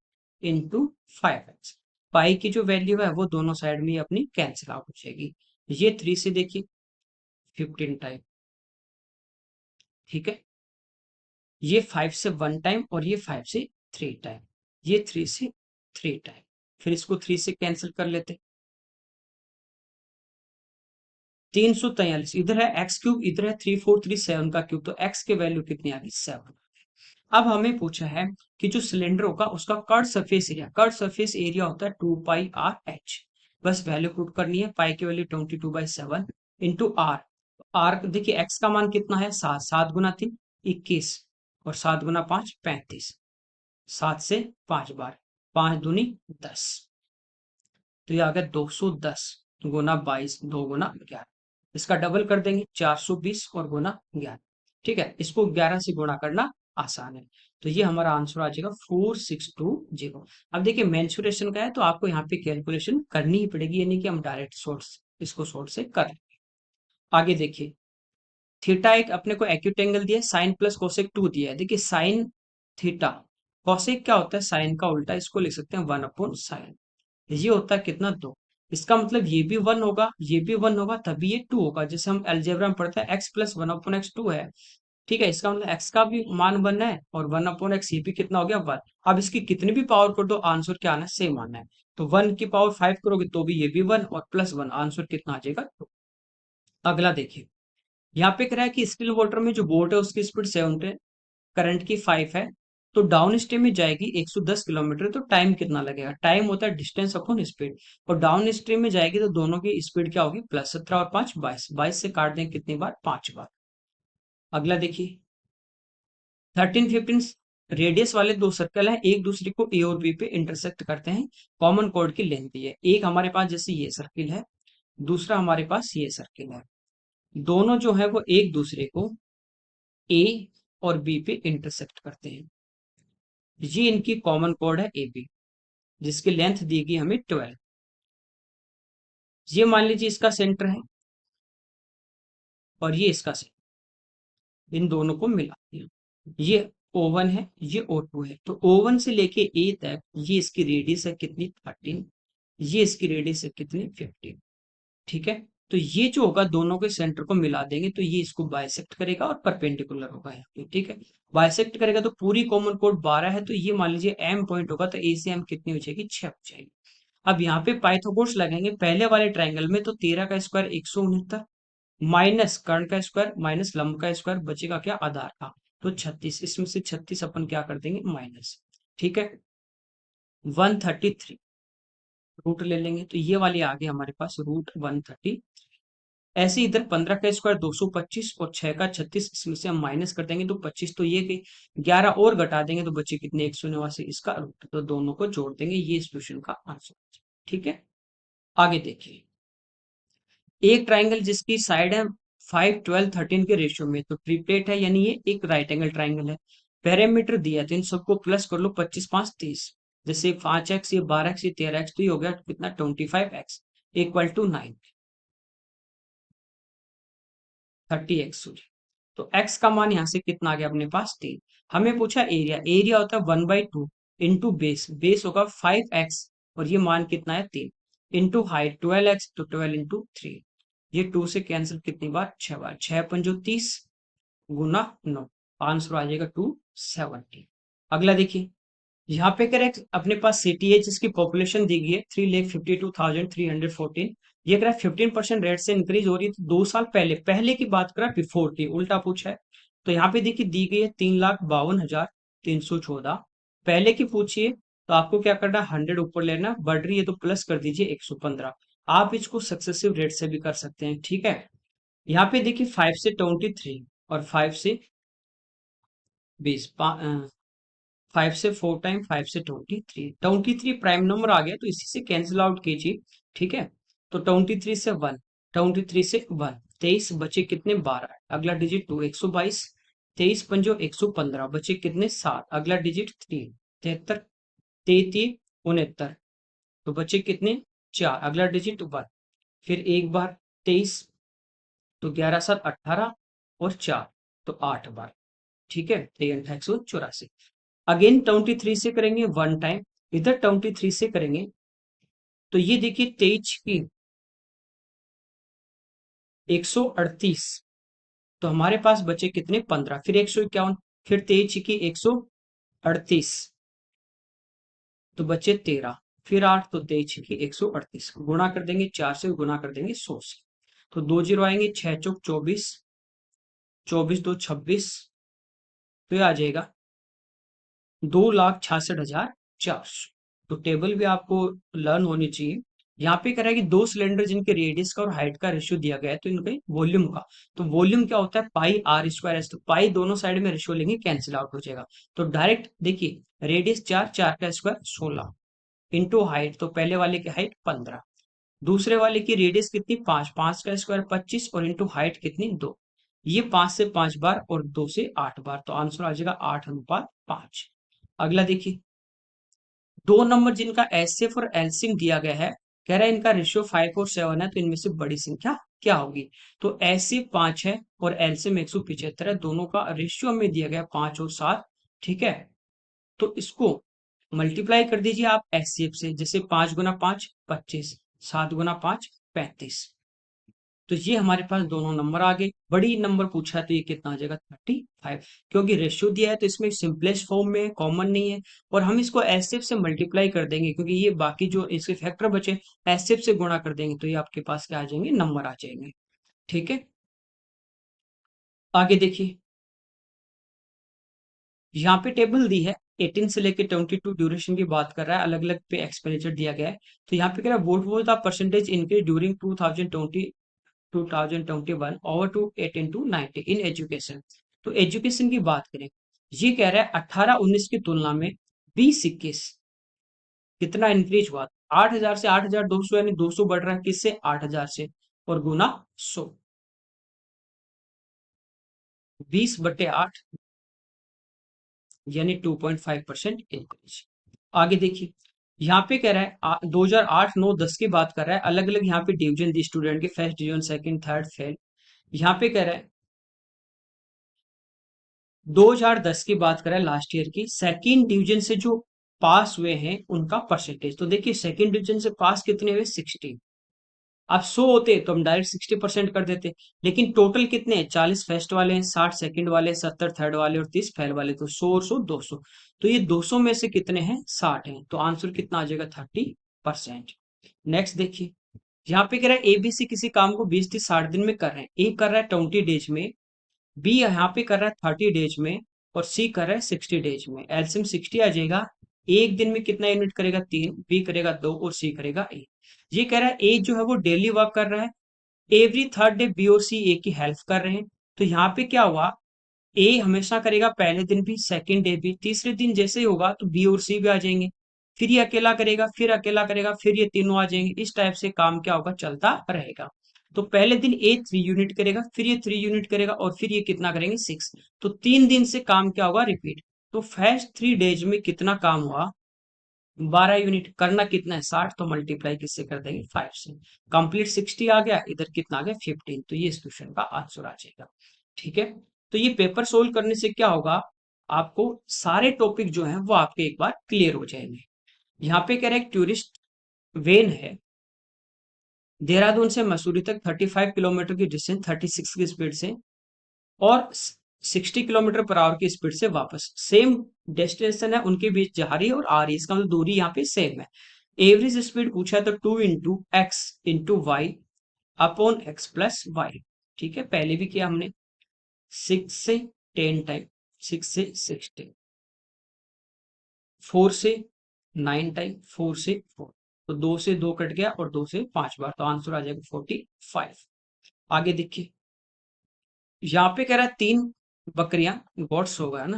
इंटू 5x। पाई की जो वैल्यू है वो दोनों साइड में अपनी कैंसिल आउट हो जाएगी। ये 3 से देखिए 15 टाइम, ठीक है, ये 5 से 1 टाइम, और ये 5 से 3 टाइम, ये 3 से 3 टाइम, फिर इसको 3 से कैंसिल कर लेते, 343, इधर है एक्स क्यूब, इधर है 3437 का क्यूब, तो एक्स के वैल्यू कितनी आ गई 7। अब हमें पूछा है कि जो सिलेंडर होगा उसका कर्ड सरफेस एरिया होता है 2πr/h, बस वैल्यू पुट करनी है, पाई की वैल्यू 22/7 इंटू आर, आर देखिए एक्स का मान कितना है 7, 7 गुना 3 21, और 7 गुना 5 35, 7 से 5 बार, 5 दूनी 10, तो ये आ गया 210 गुना 22, 2 गुना 11, इसका डबल कर देंगे 420 और गुना 11, ठीक है, इसको 11 से गुणा करना आसान है, तो ये हमारा आंसर आ जाएगा 4620। अब देखिए मेंसुरेशन का है तो आपको यहाँ पे कैलकुलेशन करनी ही पड़ेगी, यानी कि हम डायरेक्ट सोर्स इसको सोर्स से कर लेंगे। आगे देखिए, थीटा एक अपने को एक्यूट एंगल दिया है, साइन प्लस कोसेक 2 दिया है। देखिए साइन थीटा, कोसेक क्या होता है? साइन का उल्टा, इसको लिख सकते हैं 1/sin, ये होता है कितना 2, इसका मतलब ये भी 1 होगा, ये भी 1 होगा, तभी ये 2 होगा, जैसे हम अलजेब्रा में पढ़ते हैं x प्लस 1/x 2 है, ठीक है, इसका मतलब x का भी मान 1 है और 1/x ये भी कितना हो गया 1। अब इसकी कितनी भी पावर कर दो आंसर क्या आना है? सेम आना है, तो 1 की पावर 5 करोगे तो भी ये भी 1 और प्लस 1, आंसर कितना आ जाएगा 2। अगला देखिए, यहाँ पे कह रहा है कि स्टिल वाटर में जो बोट है उसकी स्पीड 7 है, करंट की 5 है, तो डाउन स्ट्रीम में जाएगी 110 किलोमीटर, तो टाइम कितना लगेगा? टाइम होता है डिस्टेंस अपॉन स्पीड, और डाउन स्ट्रीम में जाएगी तो दोनों की स्पीड क्या होगी? प्लस 17 और 5 22, 22 से काट दें कितनी बार? 5 बार। अगला देखिए, 13 15 रेडियस वाले दो सर्कल हैं, एक दूसरे को ए और बी पे इंटरसेक्ट करते हैं, कॉमन कॉर्ड की लेंथ दी है, एक हमारे पास जैसे ये सर्किल है, दूसरा हमारे पास ये सर्किल है, दोनों जो है वो एक दूसरे को ए और बी पे इंटरसेक्ट करते हैं, ये इनकी कॉमन कॉर्ड है ए बी, जिसकी लेंथ दी गई हमें 12, ये मान लीजिए इसका सेंटर है और ये इसका सेंटर, इन दोनों को मिला दिया, ये O1 है, ये O2 है, तो O1 से लेके ए तक ये इसकी रेडियस है कितनी 13, ये इसकी रेडियस है कितनी 15, ठीक है, तो ये जो होगा दोनों के सेंटर को मिला देंगे तो ये इसको बाइसेक्ट करेगा और परपेंडिकुलर होगा यहाँ पे, ठीक है। बाइसेक्ट करेगा तो पूरी कॉमन कोड 12 है, तो ये मान लीजिए एम पॉइंट होगा, तो ए से एम कितनी हो जाएगी, 6 हो जाएगी। अब यहाँ पे पाइथागोरस लगेंगे पहले वाले ट्रायंगल में, तो 13 का स्क्वायर 169 माइनस कर्ण का स्क्वायर माइनस लंब का स्क्वायर, बचेगा क्या, आधार का, तो 36, इसमें से 36 अपन क्या कर देंगे, माइनस, ठीक है। 133 रूट ले लेंगे, तो ये वाली आ गई हमारे पास रूट 130। ऐसे ही इधर 15 का स्क्वायर 225 और 6 का 36, इसमें से हम माइनस कर देंगे तो 25, तो ये गई 11 और घटा देंगे तो बचे कितने, 189, इसका रूट, तो दोनों को जोड़ देंगे, ये इस क्वेश्चन का आंसर, ठीक है। आगे देखिए, एक ट्राइंगल जिसकी साइड है 5 12 13 के रेशियो में, तो ट्रिपलेट है, यानी ये एक राइट एंगल ट्राइंगल है। पैरामीटर दिया है तो इन सबको प्लस कर लो, 25 5 30, जैसे 5x, ये 12x, ये 13x, तो ये हो गया कितना, 25x इक्वल टू 9, 30x, तो x का मान यहाँ से कितना आ गया अपने पास, 3। हमें पूछा एरिया, एरिया होता है 1/2 इंटू बेस, बेस होगा 5x और ये मान कितना है, 3, इंटू हाइट 12x, तो 12 इंटू 3, ये 2 से कैंसिल कितनी बार, 6 बार, 6 पंजो 30 गुना 9, आंसर आ जाएगा 270। अगला देखिए, यहाँ पे करेक्ट अपने पास सिटी है जिसकी पॉपुलेशन दी गई है 3,52,314, ये कह रहा है 15% रेट से इंक्रीज हो रही है, तो 2 साल पहले, पहले की बात करा बिफोर की, उल्टा पूछा है। तो यहाँ पे देखिए दी गई है 3,52,314, पहले की पूछिए, तो आपको क्या करना है, 100 ऊपर लेना, बढ़ रही है तो प्लस कर दीजिए 115। आप इसको सक्सेसिव रेट से भी कर सकते हैं, ठीक है। यहाँ पे देखिए 5 से 23 और 5 से 20, 5 से 4 टाइम 5 से 23 प्राइम नंबर आ गया तो इसी से कैंसिल आउट कीजिए, ठीक है। तो 23 से 1, 23 से 1, 23 बचे कितने, 12, अगला डिजिट 2, 122, 23 पंजो 115, बचे कितने, 7, अगला डिजिट 3, 73, 33 69, तो बचे कितने, 4, अगला डिजिट 1, फिर एक बार 23, तो 11 7 18 और 4, तो 8 बार, ठीक है, 3 184। अगेन 23 से करेंगे 1 टाइम, इधर 23 से करेंगे, तो ये देखिए 23 की 138, तो हमारे पास बचे कितने, 15, फिर 151, फिर 23 की 138, तो बचे 13, फिर 8, तो 23 की 138, गुणा कर देंगे 4 से, गुणा कर देंगे 100 से, तो 2 जीरो आएंगे, 6 चौक 24, 24 2 26, तो ये आ जाएगा 2,66,400। तो टेबल भी आपको लर्न होनी चाहिए। यहाँ पे कह रहा है कि दो सिलेंडर जिनके रेडियस का और हाइट का रेशियो दिया गया है, तो इनके वॉल्यूम का, तो वॉल्यूम क्या होता है, पाई आर स्क्वायर एस, तो पाई दोनों साइड में रेशियो लेंगे, कैंसिल आउट हो जाएगा। तो डायरेक्ट देखिए रेडियस 4, 4 का स्क्वायर 16 इंटू हाइट, तो पहले वाले की हाइट 15, दूसरे वाले की रेडियस कितनी, 5, 5 का स्क्वायर 25 और इंटू हाइट कितनी, 2, ये 5 से 5 बार और 2 से 8 बार, तो आंसर आ जाएगा 8:5। अगला देखिए, दो नंबर जिनका एचसीएफ और एलसीएम दिया गया है, कह रहा है इनका रेशियो 5 और 7 है, तो इनमें से बड़ी संख्या क्या होगी। तो एचसीएफ 5 है और एलसीएम 175 है, दोनों का रेशियो हमें दिया गया 5 और 7, ठीक है। तो इसको मल्टीप्लाई कर दीजिए आप एचसीएफ से, जैसे 5 गुना 5 25, 7 गुना 5 35, तो ये हमारे पास दोनों नंबर आ गए। बड़ी नंबर पूछा है तो ये कितना आ जाएगा, 35, क्योंकि रेशियो दिया है तो इसमें सिंपलेस्ट फॉर्म में कॉमन नहीं है, और हम इसको एसएफ से मल्टीप्लाई कर देंगे, क्योंकि ये बाकी जो इसके फैक्टर बचे एसएफ से गुणा कर देंगे, तो ये आपके पास क्या आ जाएंगे, नंबर आ जाएंगे, ठीक है। आगे देखिए, यहाँ पे टेबल दी है 18 से लेके 22 ड्यूरेशन की बात कर रहा है, अलग अलग पे एक्सपेंडिचर दिया गया है। तो यहाँ पे कह रहा है what was the percentage increase during 2021 over to 18 to 90 in education. तो एजुकेशन की बात करें, ये कह रहा है 18-19 की तुलना में 20-21 कितना इंक्रीज हुआ, 8,000 से 8,200, यानी 200 बढ़ रहा है, किससे, 8,000 से, और गुना 100, 20/8, यानी 2.5% इंक्रीज। आगे देखिए, यहाँ पे कह रहा है 2008 9 10 की बात कर रहा है, अलग अलग यहाँ पे डिवीजन दी स्टूडेंट के, first division second third fail. यहाँ पे कह रहा है 2010 की बात करें, लास्ट ईयर की, सेकंड डिवीजन से जो पास हुए हैं उनका परसेंटेज, तो देखिए सेकंड डिवीजन से पास कितने हुए, 60, अब 100 होते तो हम डायरेक्ट 60% कर देते, लेकिन टोटल कितने हैं, 40 फर्स्ट वाले हैं, 60 सेकंड वाले, 70 थर्ड वाले और 30 फैल वाले, तो 100 और 100 200। तो ये 200 में से कितने हैं, 60 हैं, तो आंसर कितना आ जाएगा, 30%। नेक्स्ट देखिए, यहाँ पे कह रहा है एबीसी किसी काम को 20 30 60 दिन में कर रहे हैं। ए कर रहा है 20 डेज में, बी यहाँ पे कर रहा है 30 डेज में, और सी कर रहा है 60 डेज में। एलसीएम 60 आ जाएगा। एक दिन में कितना यूनिट करेगा, 3, बी करेगा 2 और सी करेगा 1। ये कह रहा है ए जो है वो डेली वर्क कर रहा है, एवरी थर्ड डे बी और सी ए की हेल्प कर रहे हैं। तो यहाँ पे क्या हुआ, ए हमेशा करेगा पहले दिन भी, सेकंड डे भी, तीसरे दिन जैसे ही होगा तो बी और सी भी आ जाएंगे, फिर ये अकेला करेगा, फिर अकेला करेगा, फिर ये तीनों आ जाएंगे। इस टाइप से काम क्या होगा, चलता रहेगा। तो पहले दिन ए 3 यूनिट करेगा, फिर ये 3 यूनिट करेगा, और फिर ये कितना करेंगे, 6। तो 3 दिन से काम क्या होगा, रिपीट। तो फर्स्ट 3 डेज में कितना काम हुआ, 12 यूनिट। करना कितना है, 60, तो मल्टीप्लाई किससे कर देंगे, 5 से। कंप्लीट 60 आ गया, इधर कितना आ गया, 15। तो ये इस क्वेश्चन का आंसर आ जाएगा। ठीक है, तो ये पेपर सोल्व करने से क्या होगा, आपको सारे टॉपिक जो हैं वो आपके एक बार क्लियर हो जाएंगे। यहाँ पे कह रहे हैं टूरिस्ट वेन है, देहरादून से मसूरी तक 35 किलोमीटर की डिस्टेंस 36 की स्पीड से, और 60 किलोमीटर पर आवर की स्पीड से वापस, सेम डेस्टिनेशन है, उनके बीच जा रही है और आ रही है, इसका मतलब दूरी यहाँ पे सेम है। एवरेज स्पीड पूछा है तो 2 × x × y upon x plus Y. ठीक है, पहले भी किया हमने, 6 से 10 टाइम, 6 से 60, 4 से 9 टाइम, 4 से 4, तो 2 से 2 कट गया और 2 से 5 बार, तो आंसर आ जाएगा 45। आगे देखिए, यहाँ पे कह रहा है 3 बकरियां, गोट्स होगा ना,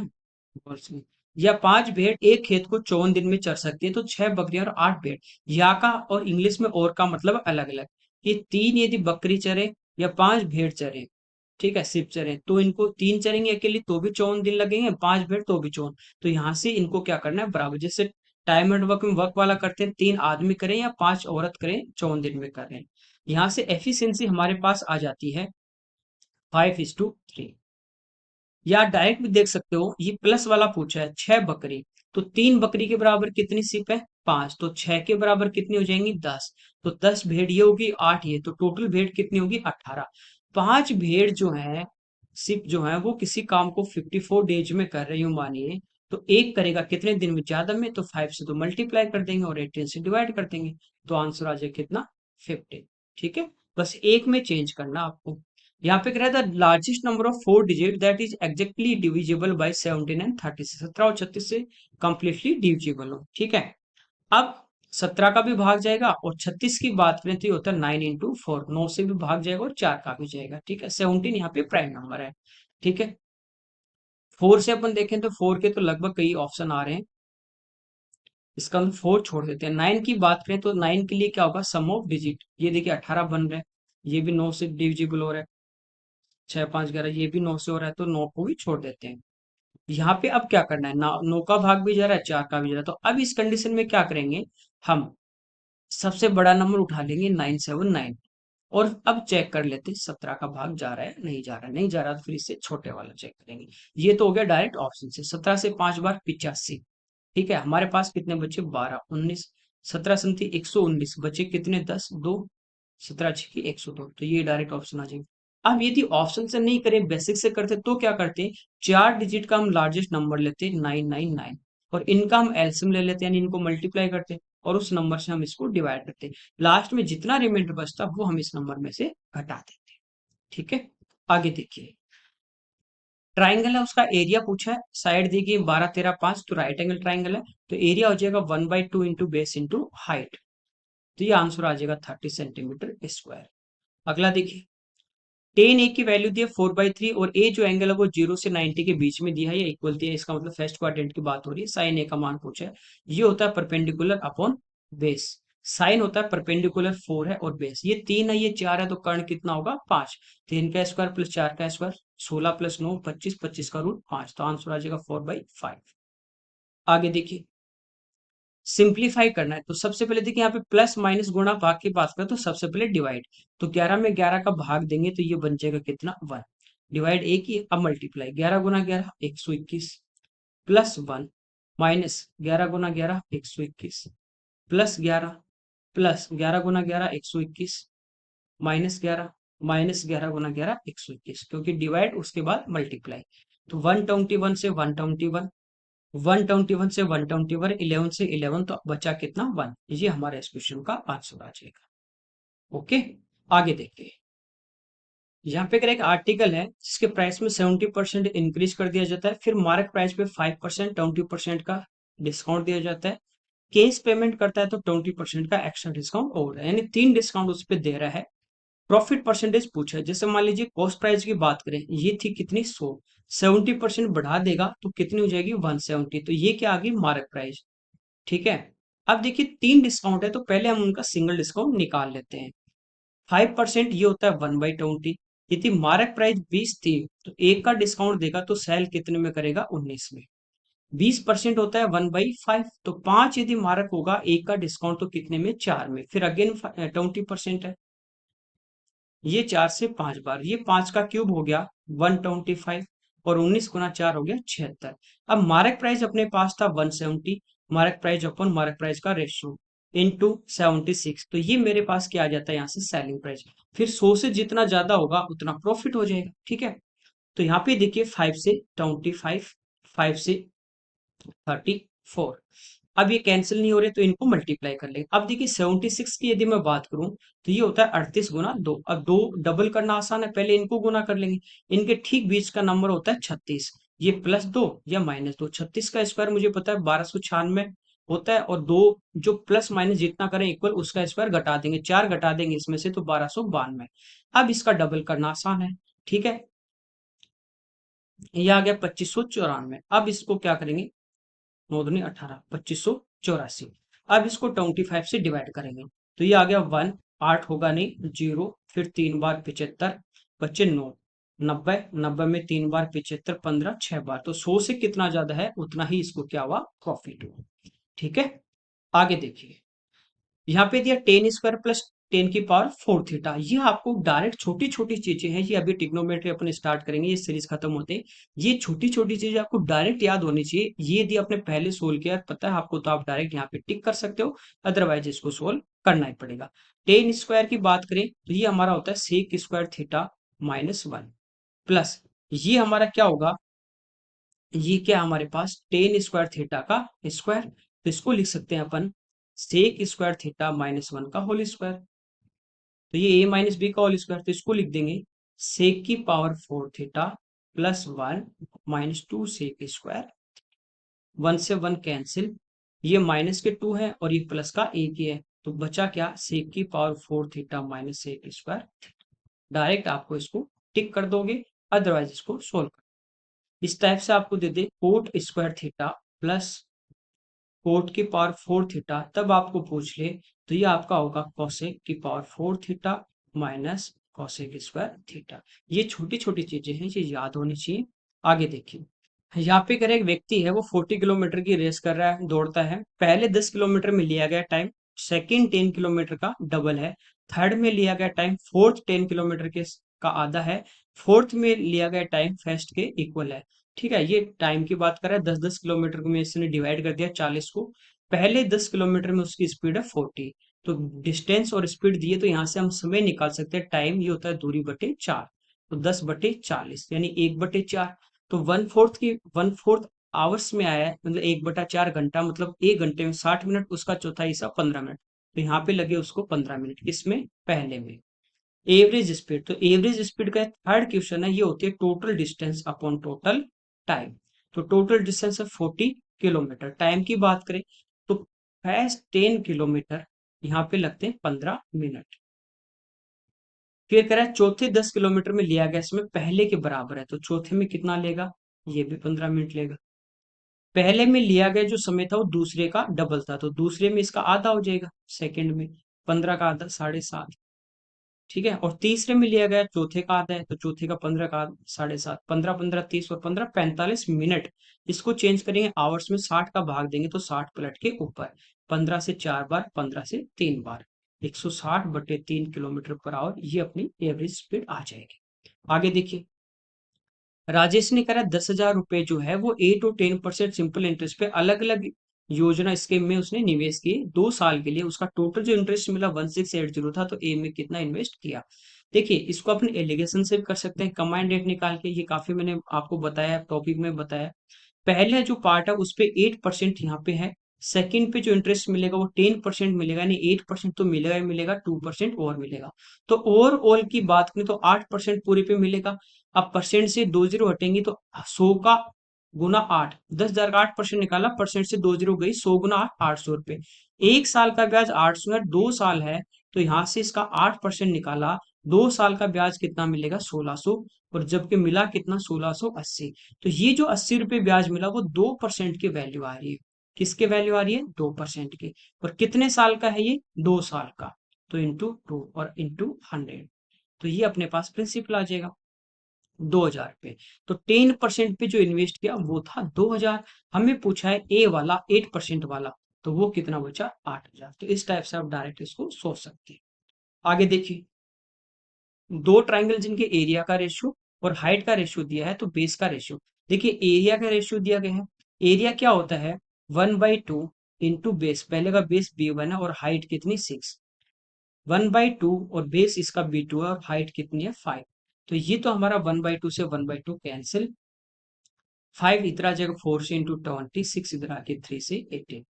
गोट्स में, या 5 भेड़ एक खेत को 54 दिन में चर सकती है, तो 6 बकरियां और 8 भेड़। यहाँ का और इंग्लिश में और का मतलब अलग अलग। ये 3 यदि बकरी चरे या 5 भेड़ चरे, ठीक है, सिर्फ चरे, तो इनको 3 चरेंगे अकेले तो भी 54 दिन लगेंगे, 5 भेड़ तो भी 54। तो यहाँ से इनको क्या करना है, बराबर, जैसे टाइम एंड वर्क में वर्क वाला करते हैं, 3 आदमी करें या 5 औरत करें, 54 दिन में कर रहे हैं। यहाँ से एफिशिएंसी हमारे पास आ जाती है 5:3। या डायरेक्ट भी देख सकते हो, ये प्लस वाला पूछा है, 6 बकरी, तो 3 बकरी के बराबर कितनी सिप है, 5, तो 6 के बराबर कितनी हो जाएंगी, 10। तो 10 भेड़ ये होगी, 8 ये, तो टोटल भेड़ कितनी होगी, 18। 5 भेड़ जो है, सिप जो है वो किसी काम को 54 डेज में कर रही हूँ मानिए, तो एक करेगा कितने दिन में, ज्यादा में, तो 5 से तो मल्टीप्लाई कर देंगे और 18 से डिवाइड कर देंगे, तो आंसर आ जाए कितना, 15। ठीक है, बस एक में चेंज करना आपको। यहाँ पे कह रहा था largest number of 4 digit that is exactly divisible by 17 and 36, 17 और 36 से कंप्लीटली डिविजिबल हो। ठीक है, अब 17 का भी भाग जाएगा, और 36 की बात करें तो ये होता है 9 × 4, 9 से भी भाग जाएगा और 4 का भी जाएगा। ठीक है, 17 यहाँ पे प्राइम नंबर है। ठीक है, 4 से अपन देखें तो 4 के तो लगभग कई ऑप्शन आ रहे हैं, इसका हम 4 छोड़ देते हैं। 9 की बात करें तो 9 के लिए क्या होगा, सम ऑफ डिजिट, ये देखिए 18 बन रहा है, ये भी 9 से डिविजिबल हो रहा है, 6 5 11, ये भी 9 से हो रहा है, तो 9 को भी छोड़ देते हैं। यहाँ पे अब क्या करना है, 9 का भाग भी जा रहा है, 4 का भी जा रहा है, तो अब इस कंडीशन में क्या करेंगे, हम सबसे बड़ा नंबर उठा लेंगे 979, और अब चेक कर लेते हैं 17 का भाग जा रहा है, नहीं जा रहा है, नहीं जा रहा तो फिर इससे छोटे वाला चेक करेंगे। ये तो हो गया डायरेक्ट ऑप्शन से, 17 से 5 बार 85। ठीक है, हमारे पास कितने बचे, 12 19, 17 संति 119, बचे कितने, 10 2, 17 की 102, तो ये डायरेक्ट ऑप्शन आ जाएगा। अब यदि ऑप्शन से नहीं करें, बेसिक से करते तो क्या करते, 4 डिजिट का हम लार्जेस्ट नंबर लेते 999, और इनका हम एलसीएम ले लेते, यानी इनको मल्टीप्लाई करते, और उस नंबर से हम इसको डिवाइड करते, लास्ट में जितना रिमाइंडर बचता वो हम इस नंबर में से घटा देते। ठीक है, आगे देखिए, ट्राइंगल है, उसका एरिया पूछा है, साइड दी गई 12 13 5, तो राइट एंगल ट्राइंगल है, तो एरिया हो जाएगा 1/2 इंटू बेस इंटू हाइट, तो ये आंसर आ जाएगा 30 सेंटीमीटर स्क्वायर। अगला देखिए, टेन ए की वैल्यू दी है 4/3, और ए जो एंगल है वो 0 से 90 के बीच में दिया है या इक्वल दिया है, इसका मतलब फर्स्ट क्वाड्रेंट की बात हो रही है। साइन ए का मान पूछा है, ये होता है परपेंडिकुलर अपॉन बेस, साइन होता है परपेंडिकुलर 4 है और बेस, ये 3 है ये 4 है, तो कर्ण कितना होगा, 5, 3 का स्क्वायर प्लस 4 का स्क्वायर, 16 + 9 25, 25 का रूट 5, तो आंसर आ जाएगा 4/5। आगे देखिए, सिंप्लीफाई करना है, तो सबसे पहले देखिए यहाँ पे प्लस माइनस गुणा भाग की बात करें तो सबसे पहले डिवाइड, तो 11 में 11 का भाग देंगे तो ये बन जाएगा कितना, 1, डिवाइड एक ही, अब multiply 11 × 11 121, plus 1, minus 11 × 11 121, plus 11, plus 11 × 11 121, -11, -11 गुना 11 121, क्योंकि डिवाइड उसके बाद मल्टीप्लाई। तो 121 से 121, 121 से 121, 11 से 11, तो बचा कितना 1। ये हमारे इस क्वेश्चन का आंसर आ जाएगा। ओके, आगे देखते हैं। यहाँ पे अगर एक आर्टिकल है जिसके प्राइस में 70% इंक्रीज कर दिया जाता है, फिर मार्क प्राइस पे 5% 20% का डिस्काउंट दिया जाता है, केस पेमेंट करता है तो 20% का एक्स्ट्रा डिस्काउंट और है, यानी 3 डिस्काउंट उस पर दे रहा है। प्रॉफिट परसेंटेज पूछा है, जैसे मान लीजिए कॉस्ट प्राइस की बात करें, ये थी कितनी 100, 70% बढ़ा देगा तो कितनी हो जाएगी 170, तो ये क्या आ गई मार्क प्राइस। ठीक है, अब देखिए 3 डिस्काउंट है तो पहले हम उनका सिंगल डिस्काउंट निकाल लेते हैं। 5% ये होता है 1/20। यदि मार्क प्राइस 20 थी तो एक का डिस्काउंट देगा तो सेल कितने में करेगा 19 में। 20% होता है 1/5, तो 5 यदि मार्क होगा, एक का डिस्काउंट तो कितने में 4 में, फिर अगेन 20% है, ये 4 से 5 बार, ये 5 का क्यूब हो गया 125, और 19 गुना 4 हो गया 76। अब मार्क प्राइस अपने पास था 170, मार्क प्राइस अपन मार्क प्राइस का रेशियो इनटू 76, तो ये मेरे पास क्या आ जाता है यहाँ से सेलिंग प्राइस। फिर 100 से जितना ज्यादा होगा उतना प्रॉफिट हो जाएगा। ठीक है, तो यहाँ पे देखिए 5 से 25, 5 से 34, अब ये कैंसिल नहीं हो रहे तो इनको मल्टीप्लाई कर लेंगे। अब देखिए 76 की यदि मैं बात करूं तो ये होता है 38 गुना 2। अब दो डबल करना आसान है, पहले इनको गुना कर लेंगे। इनके ठीक बीच का नंबर होता है 36, ये +2 या -2। 36 का स्क्वायर मुझे पता है 1296 होता है, और दो जो प्लस माइनस जितना करें इक्वल उसका स्क्वायर घटा देंगे, 4 घटा देंगे इसमें से तो 1292। अब इसका डबल करना आसान है। ठीक है, ये आ गया 2594। अब इसको क्या करेंगे, 9 दूनी 18, 2584। अब इसको 25 से डिवाइड करेंगे तो ये आ गया 1, 8 होगा नहीं 0, फिर 3 बार 75, बच्चे 9, 90, 90 में 3 बार 75, 15, 6 बार, तो 100 से कितना ज्यादा है उतना ही इसको क्या हुआ प्रॉफिट हुआ। ठीक है, आगे देखिए, यहाँ पे दिया 10² प्लस 10⁴ ये आपको डायरेक्ट छोटी छोटी चीजें हैं, ये अभी ट्रिग्नोमेट्री अपन स्टार्ट करेंगे, ये सीरीज खत्म होते हैं। ये छोटी छोटी चीजें आपको डायरेक्ट याद होनी चाहिए, ये यदि आपने पहले सोल्व किया पता है आपको तो आप डायरेक्ट यहाँ पे टिक कर सकते हो, अदरवाइज इसको सोल्व करना ही पड़ेगा। 10² की बात करें तो ये हमारा होता है sec² -1 प्लस, ये हमारा क्या होगा, ये क्या हमारे पास 10² का स्क्वायर, तो इसको लिख सकते हैं अपन sec² -1 का होल स्क्वायर, तो ये a - b का होल स्क्वायर, तो इसको लिख देंगे sec⁴ +1 -2 sec², 1 से 1 कैंसिल, ये माइनस के 2 है और ये प्लस का 1 ही है, तो बचा क्या sec⁴ -sec²। डायरेक्ट आपको इसको टिक कर दोगे, अदरवाइज इसको सोल्व कर, इस टाइप से आपको दे दे cot² प्लस cot⁴ तब आपको पूछ ले तो ये आपका होगा cosec⁴ माइनस cosec²। ये छोटी छोटी चीजें हैं, ये याद होनी चाहिए। आगे देखिए, यहाँ पे अगर एक व्यक्ति है वो 40 किलोमीटर की रेस कर रहा है, दौड़ता है, पहले 10 किलोमीटर में लिया गया टाइम सेकंड 10 किलोमीटर का डबल है, थर्ड में लिया गया टाइम फोर्थ 10 किलोमीटर के का आधा है, फोर्थ में लिया गया टाइम फर्स्ट के इक्वल है। ठीक है, ये टाइम की बात कर रहा है, 10-10 किलोमीटर में इसने डिवाइड कर दिया 40 को, पहले 10 किलोमीटर में उसकी स्पीड है 40, तो डिस्टेंस और स्पीड दिए तो यहाँ से हम समय निकाल सकते हैं, टाइम ये होता है दूरी बटे 4, तो 10/40 यानी 1/4, तो 1/4 आवर्स में आया है, मतलब 1/4 घंटा, मतलब 1 घंटे में 60 मिनट, उसका चौथा हिस्सा 15 मिनट, तो यहाँ पे लगे उसको 15 मिनट, किसमें पहले में। एवरेज स्पीड, तो एवरेज स्पीड का थर्ड क्वेश्चन है, ये होती है total distance upon total time, तो टोटल डिस्टेंस है 40 किलोमीटर, टाइम की बात करें तो फर्स्ट 10 किलोमीटर यहाँ पे लगते हैं 15 मिनट, फिर कह रहा है चौथे 10 किलोमीटर में लिया गया इसमें पहले के बराबर है, तो चौथे में कितना लेगा, ये भी 15 मिनट लेगा। पहले में लिया गया जो समय था वो दूसरे का डबल था, तो दूसरे में इसका आधा हो जाएगा, सेकंड में 15 का आधा 7.5। ठीक है, और तीसरे में लिया गया चौथे का आधा है, तो चौथे का 15 का 7.5, 15 15 30 और 15 45 मिनट, इसको चेंज करेंगे आवर्स में, 60 का भाग देंगे तो 60 पलट के ऊपर, 15 से 4 बार, 15 से 3 बार, 160/3 किलोमीटर पर आवर, ये अपनी एवरेज स्पीड आ जाएगी। आगे देखिए, राजेश ने करा 10,000 रुपए जो है वो 8 और 10% सिंपल इंटरेस्ट पे अलग अलग योजना स्कीम में उसने निवेश किए 2 साल के लिए, उसका टोटल जो इंटरेस्ट मिला 1680 था, तो ए में कितना इन्वेस्ट किया। देखिए इसको अपन एलिगेशन से भी कर सकते हैं, कंबाइंड रेट निकाल के, ये काफी मैंने आपको बताया, टॉपिक में बताया। पहले जो पार्ट है उस पे 8% यहाँ पे है, सेकंड पे जो इंटरेस्ट मिलेगा वो 10% मिलेगा, यानी 8% तो मिलेगा ही मिलेगा, 2% और मिलेगा। तो ओवरऑल की बात करें तो 8% पूरे पे मिलेगा। अब परसेंट से 2 जीरो हटेंगी तो 100 का गुना 8, 10,000 का 8% निकाला, परसेंट से 2 जीरो गई, 100 गुना 8, 800 रुपए। 1 साल का ब्याज 800 है, 2 साल है, तो यहाँ से इसका 8% निकाला, 2 साल का ब्याज कितना मिलेगा, 1600, और जबकि मिला कितना, 1680। तो ये जो 80 रुपए ब्याज मिला वो 2% की वैल्यू आ रही है। किसके वैल्यू आ रही है, 2% की। और कितने साल का है ये, 2 साल का। तो इंटू 2 और इंटू 100, तो ये अपने पास प्रिंसिपल आ जाएगा 2000 पे। तो 10% पे जो इन्वेस्ट किया वो था 2000। हमें पूछा है ए वाला 8% वाला, तो वो कितना बचा, 8000। तो इस टाइप से आप डायरेक्ट इसको सोच सकते हैं। आगे देखिए, दो ट्राइंगल जिनके एरिया का रेशियो और हाइट का रेशियो दिया है, तो बेस का रेशियो। देखिए एरिया का रेशियो दिया गया है। एरिया क्या होता है, 1/2 इंटू बेस, पहले का बेस B1 है और हाइट कितनी, 6। 1/2 और बेस इसका B2 है और हाइट कितनी है, 5। तो ये तो हमारा 1/2 से 1/2 कैंसिल, 5 इधर आ जाएगा, 4 से इंटू 26, इधर आके 3 से 18,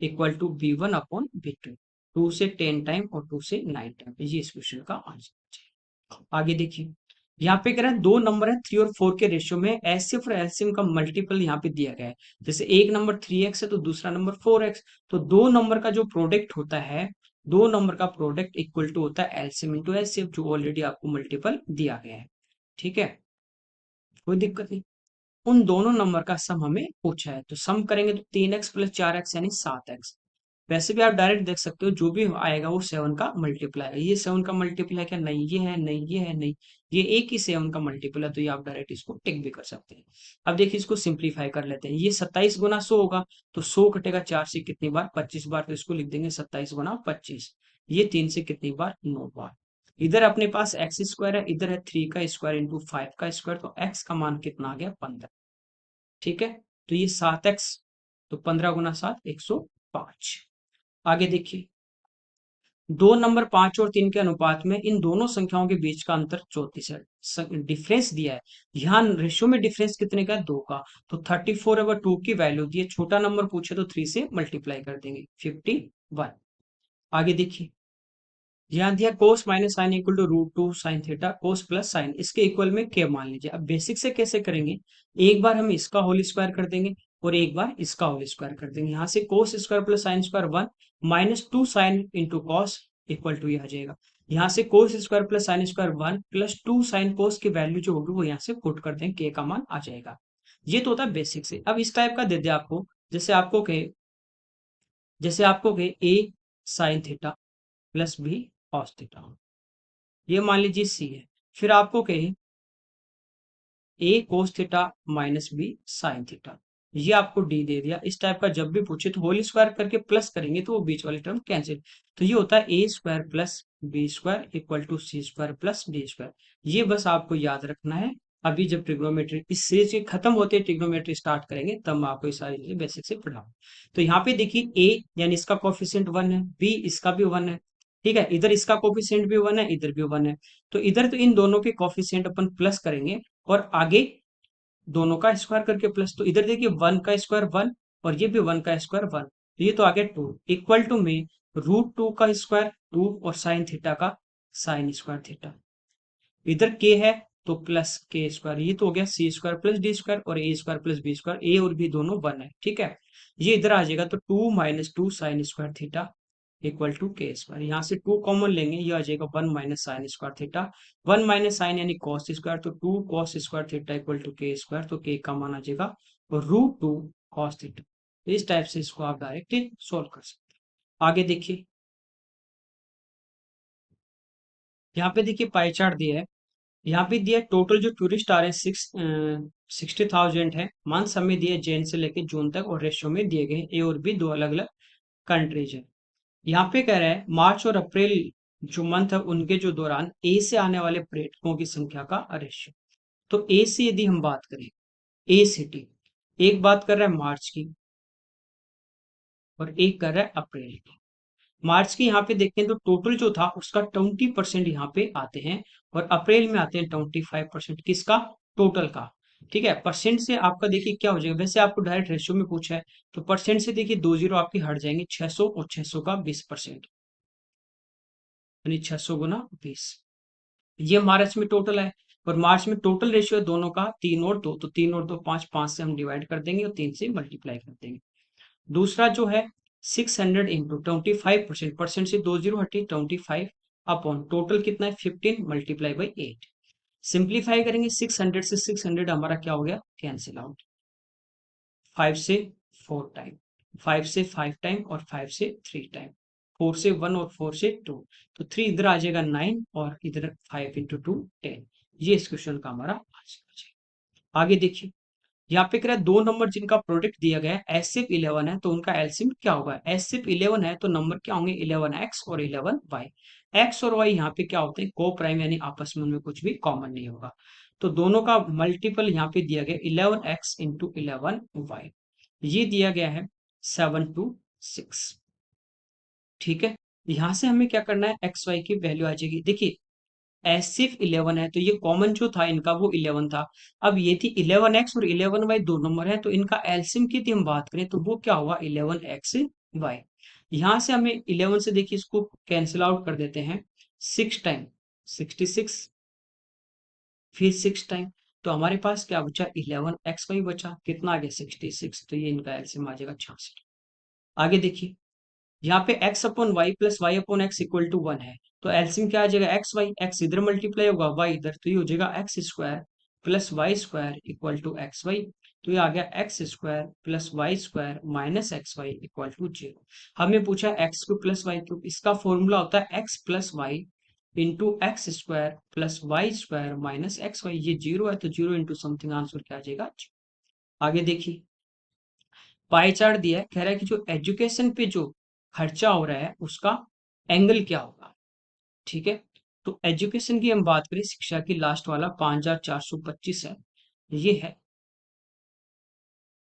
इक्वल टू B1/B2, 2 से 10 टाइम और 2 से 9 टाइम। ये इस क्वेश्चन का आंसर। आगे देखिए, यहाँ पे कह रहा है दो नंबर है 3 और 4 के रेशियो में, एचसीएफ और एलसीएम का मल्टीपल यहाँ पे दिया गया है। जैसे एक नंबर 3x है तो दूसरा नंबर 4x, तो दो नंबर का जो प्रोडक्ट होता है, दो नंबर का प्रोडक्ट इक्वल टू होता है एलसीएम इंटू एचसीएफ, जो ऑलरेडी आपको मल्टीपल दिया गया है। ठीक है, कोई दिक्कत नहीं। उन दोनों नंबर का सम हमें पूछा है, तो सम करेंगे तो 3x प्लस 4x यानी 7x। वैसे भी आप डायरेक्ट देख सकते हो, जो भी आएगा वो 7 का मल्टीपल है। ये 7 का मल्टीपल है क्या, नहीं ये है, नहीं ये है, नहीं ये एक ही 7 का मल्टीपल है, तो ये आप डायरेक्ट इसको टिक भी कर सकते हैं। अब देखिए इसको सिंप्लीफाई कर लेते हैं, ये 27 गुना 100 होगा, तो 100 कटेगा 4 से कितनी बार, 25 बार, तो इसको लिख देंगे 27 गुना 25। ये 3 से कितनी बार, 9 बार। इधर अपने पास एक्स स्क्वायर है, इधर है 3 का स्क्वायर इंटू 5 का स्क्वायर, तो एक्स का मान कितना आ गया, 15। ठीक है, तो ये 7x, तो 15 गुना 7, 105। आगे देखिए, दो नंबर 5 और 3 के अनुपात में इन दोनों संख्याओं के बीच का अंतर 34 है, डिफरेंस दिया है। यहाँ रेशियो में डिफरेंस कितने का है, 2 का। तो 34 अगर 2 की वैल्यू दी है, छोटा नंबर पूछे तो 3 से मल्टीप्लाई कर देंगे, 51। आगे देखिए, यहाँ दिया cos minus sine equal to √2 sine theta, cos plus sine, इसके इक्वल में के मान लीजिए। अब बेसिक से कैसे करेंगे, एक बार हम इसका होल स्क्वायर कर देंगे और एक बार इसका होल स्क्वायर कर देंगे। यहाँ से cos square plus sine square 1, -2 sine into cos equal to ये आ जाएगा। यहाँ से cos square plus sine square 1 plus 2 sine cos की वैल्यू जो होगी वो यहाँ से पुट कर देंगे, के का मान आ जाएगा। ये तो होता है बेसिक से। अब इस टाइप का दे दे आपको, जैसे आपको कहे, A sine theta plus B cos theta, ये मान लीजिए सी है। फिर आपको कहे A cos theta minus B sine theta, ये आपको डी दे दिया। इस टाइप का जब भी पूछे तो होल स्क्वायर करके प्लस करेंगे तो वो बीच वाली टर्म कैंसिल। तो ये होता है A square plus B square equal to C square plus D square. ये बस आपको याद रखना है। अभी जब ट्रिग्नोमेट्री इस सीरीज के खत्म होते हैं, ट्रिग्नोमेट्री स्टार्ट करेंगे, तब मैं आपको ये सारी चीजें बेसिक से पढ़ाऊंगा। तो यहाँ पे देखिए, ए यानी इसका कोफिशिएंट 1 है, बी इसका भी 1 है। ठीक है, इधर इसका कोफिशिएंट भी 1 है, इधर भी 1 है। तो इधर तो इन दोनों के कोफिशिएंट अपन प्लस करेंगे और आगे दोनों का स्क्वायर करके प्लस, तो इधर देखिए 1 का स्क्वायर 1 और ये भी 1 का स्क्वायर 1, तो ये तो आ गया 2 इक्वल टू में √2 का स्क्वायर 2 और साइन थीटा का साइन स्क्वायर थीटा। इधर के है तो प्लस के स्क्वायर, ये तो हो गया सी स्क्वायर प्लस डी स्क्वायर और ए स्क्वायर प्लस बी स्क्वायर, ए और बी दोनों 1 है। ठीक है, ये इधर आ जाएगा, तो 2 - 2 sine square theta equal to K square. यहाँ से 2 कॉमन लेंगे, ये आ जाएगा 1 minus sine square theta, 1 minus sine यानी कॉस स्क्वायर, तो 2 cos square theta equal to K square, तो के का मान आ जाएगा √2 कॉस थीटा। इस टाइप से इसको आप डायरेक्ट सोल्व कर सकते हैं। आगे देखिए, यहाँ पे देखिए पाई चार्ट दिया है। यहाँ पे दिया टोटल जो टूरिस्ट आ रहे हैं 60,000 है। मंथ समय दिए जैन से लेके जून तक और रेशियो में दिए गए ए और बी, दो अलग अलग कंट्रीज है। यहाँ पे कह रहा है मार्च और अप्रैल जो मंथ है उनके जो दौरान ए से आने वाले पर्यटकों की संख्या का रेशियो। तो ए से यदि हम बात करें, ए सिटी, एक बात कर रहा है मार्च की, और एक कर रहा है अप्रैल की। मार्च की यहाँ पे देखें तो टोटल जो था उसका 20% यहाँ पे आते हैं, और अप्रैल में आते हैं 25%। किसका? टोटल का। ठीक है, परसेंट से आपका देखिए क्या हो जाएगा, वैसे आपको डायरेक्ट रेशियो में पूछा है, तो परसेंट से देखिए दो जीरो आपकी हट जाएंगे, 600 और 600 का 20%, यानी 600 गुना 20। ये मार्च में टोटल है, और मार्च में टोटल रेशियो है दोनों का 3 और 2, तो 3 और 2 5, 5 से हम डिवाइड कर देंगे और 3 से मल्टीप्लाई कर देंगे। दूसरा जो है 600 इंटू 25%, परसेंट से दो जीरो हटी 25 अपॉन टोटल कितना है 15 मल्टीप्लाई बाई 8। सिंप्लीफाई करेंगे 600 से 600 हमारा क्या हो गया, कैंसिल आउट। 5 से 4 टाइम, 5 से 5 टाइम और 5 से 3 टाइम, 4 से 1 और 4 से 2, तो 3 इधर आ जाएगा 9 और इधर 5 इंटू 2 10। ये इस क्वेश्चन का हमारा आंसर है। आगे देखिए, यहाँ पे कह रहा है दो नंबर जिनका प्रोडक्ट दिया गया है एस सिर्फ 11 है, तो उनका एलसीएम क्या होगा। एस सिर्फ 11 है तो नंबर क्या होंगे, 11x और 11y। एक्स और वाई यहाँ पे क्या होते हैं, को प्राइम, यानी आपस में उनमें कुछ भी कॉमन नहीं होगा। तो दोनों का मल्टीपल यहाँ पे दिया गया 11x इंटू 11y, ये दिया गया है 726। ठीक है, यहाँ से हमें क्या करना है, एक्स वाई की वैल्यू आ जाएगी। देखिए एस सिर्फ 11 है तो ये कॉमन जो था इनका वो 11 था। अब ये थी 11x और 11y दो नंबर है, तो इनका एलसीएम की यदि हम बात करें तो वो क्या होगा 11xy। यहां से हमें 11 से देखिए इसको कैंसिल आउट कर देते हैं, 6 टाइम 66, फिर 6 टाइम, तो हमारे पास क्या बचा 11xy बचा, कितना आ गया 66, तो ये इनका एलसीएम आ जाएगा 66। आगे देखिए, यहाँ पे x upon Y plus Y upon X equal to 1 है, तो एलसीएम क्या आ जाएगा एक्स वाई, एक्स इधर मल्टीप्लाई होगा वाई इधर, तो ये हो जाएगा X square plus Y square equal to X Y. तो ये आ गया X square plus Y square minus X Y equal to 0। हमें पूछा X cube plus Y cube, इसका फॉर्मूला होता है X plus Y into x square plus Y square minus X Y. ये 0 है तो 0 इंटू समथिंग, आंसर क्या आ जाएगा। आगे देखिए, पाई चार्ट दिया है, कह रहा है कि जो एजुकेशन पे जो खर्चा हो रहा है उसका एंगल क्या होगा। ठीक है, तो एजुकेशन की हम बात करें, शिक्षा की लास्ट वाला 5425 है, ये है,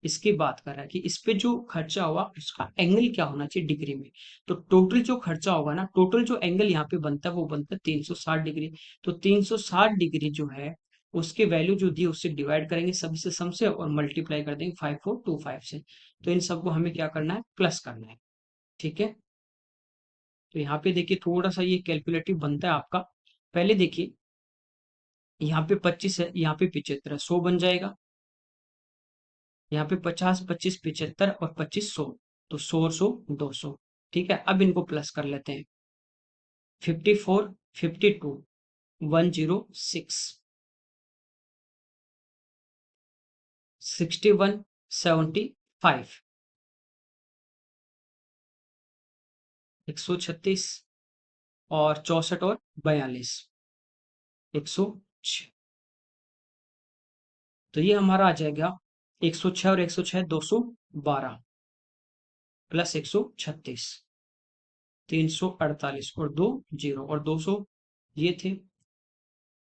इसकी बात कर रहा है कि इस पे जो खर्चा होगा उसका एंगल क्या होना चाहिए डिग्री में। तो टोटल जो खर्चा होगा ना, टोटल जो एंगल यहाँ पे बनता है वो बनता है 360 डिग्री। तो 360 डिग्री जो है उसके वैल्यू जो दी उससे डिवाइड करेंगे सबसे सम से और मल्टीप्लाई कर देंगे 5425 से। तो इन सबको हमें क्या करना है, प्लस करना है। ठीक है, तो यहाँ पे देखिए थोड़ा सा ये कैलकुलेटिव बनता है आपका। पहले देखिए, यहाँ पे 25 है, यहाँ पे 75 है, 100 बन जाएगा। यहाँ पे 50 25 75 और 25 100, तो 100 100 200। ठीक है, अब इनको प्लस कर लेते हैं, 54 52 106 61 75 136 और 64 और 42 106। तो ये हमारा आ जाएगा 106 और 106 212 प्लस 136 348 और दो जीरो और 200 ये थे,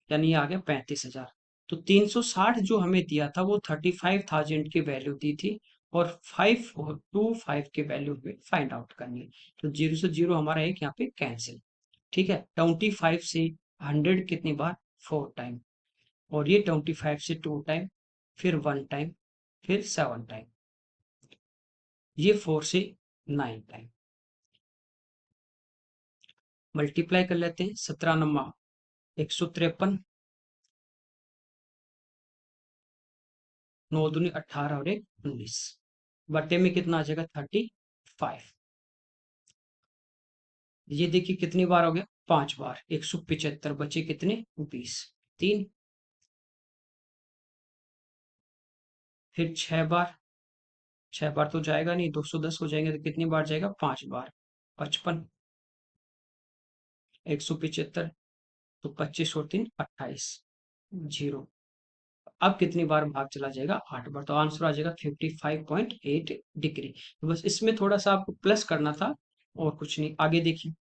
यानी ये आ गया 35,000। तो 360 जो हमें दिया था वो 35,000 की वैल्यू दी थी, और 525 के वैल्यू पे फाइंड आउट करनी है। तो जीरो से जीरो हमारा एक यहाँ पे कैंसिल। ठीक है, 25 से 100 कितनी बार, 4 टाइम, और ये 25 से 2 टाइम, फिर 1 टाइम, फिर 7 टाइम, ये 4 से 9 टाइम। मल्टीप्लाई कर लेते हैं, 17 नंबर 153, 9 दूनी 18 और 1 19, बटे में कितना आ जाएगा 35। ये देखिए कितनी बार हो गया, 5 बार, 175 बचे कितने 20, 3, फिर 6 बार, 6 बार तो जाएगा नहीं, 210 हो जाएंगे, तो कितनी बार जाएगा 5 बार, 55, 175, तो 25 और 3 28, 0। अब कितनी बार भाग चला जाएगा, 8 बार, तो आंसर आ जाएगा 55.8 डिग्री। तो बस इसमें थोड़ा सा आपको प्लस करना था और कुछ नहीं। आगे देखिए,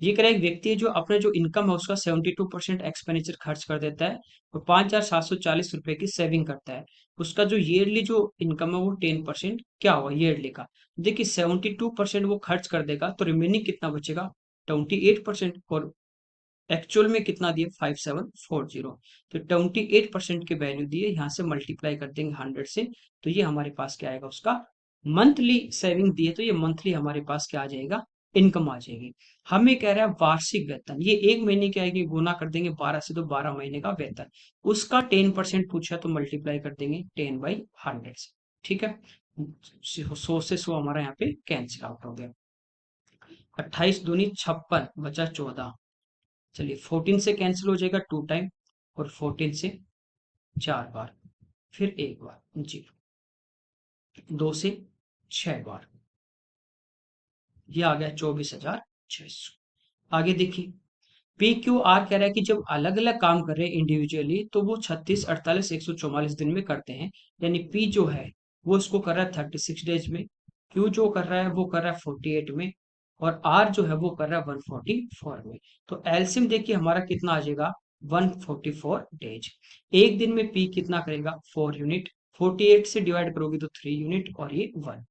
ये कह रहा है एक व्यक्ति है जो अपने जो इनकम है उसका 72% एक्सपेंडिचर खर्च कर देता है और 5,740 रुपए की सेविंग करता है। उसका जो ईयरली जो इनकम है वो 10% क्या होगा ईयरली का। देखिए 72% वो खर्च कर देगा तो रिमेनिंग कितना बचेगा 28%। और एक्चुअल में कितना दिए 5740। तो 28% के वैल्यू दिए, यहाँ से मल्टीप्लाई कर देंगे 100 से। तो ये हमारे पास क्या आएगा उसका मंथली सेविंग दिए, तो ये मंथली हमारे पास क्या आ जाएगा इनकम आ जाएगी। हमें कह रहा है वार्षिक वेतन, ये एक महीने की आएगी, गुना कर देंगे 12 से तो 12 महीने का वेतन। उसका 10% पूछा तो मल्टीप्लाई कर देंगे 10/100 से। ठीक है, 100 से 100 हमारा यहाँ पे कैंसिल आउट हो गया। 28 दूनी 56 बचा 14। चलिए 14 से कैंसिल हो जाएगा 2 टाइम, और 14 से 4 बार, फिर एक बार 0, 2 से 6 बार, ये आ गया 24,600। आगे देखिए पी क्यू आर कह रहा है कि जब अलग अलग काम कर रहे हैं इंडिविजुअली तो वो 36, 48, 144 दिन में करते हैं। यानी पी जो है वो इसको कर रहा है 36 डेज में, क्यू जो कर रहा है वो कर रहा है 48 में, और आर जो है वो कर रहा है 144 में। तो एलसीएम देखिए हमारा कितना आ जाएगा 144 डेज। एक दिन में पी कितना करेगा 4 यूनिट, 48 से डिवाइड करोगे तो 3 यूनिट, और ये 1।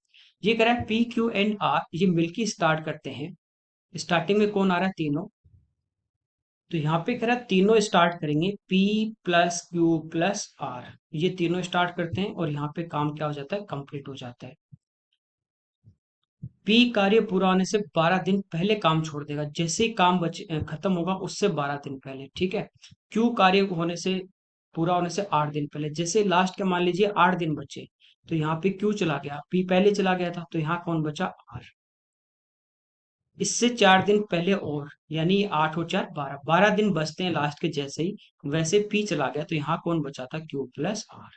ये कह रहा है पी क्यू एंड आर ये मिलकर स्टार्ट करते हैं। स्टार्टिंग में कौन आ रहा है तीनों, तो यहाँ पे कह रहा है तीनों स्टार्ट करेंगे P plus Q plus R, ये तीनों स्टार्ट करते हैं और यहाँ पे काम क्या हो जाता है कंप्लीट हो जाता है। P कार्य पूरा होने से 12 दिन पहले काम छोड़ देगा, जैसे ही काम खत्म होगा उससे 12 दिन पहले। ठीक है, Q कार्य होने से पूरा होने से 8 दिन पहले, जैसे लास्ट के मान लीजिए 8 दिन बचे तो यहाँ पे Q चला गया, P पहले चला गया था तो यहाँ कौन बचा R। इससे 4 दिन पहले और, यानी 8 और 4 12, 12 दिन बचते हैं लास्ट के जैसे ही। वैसे पी चला गया तो यहाँ कौन बचा था क्यू प्लस आर।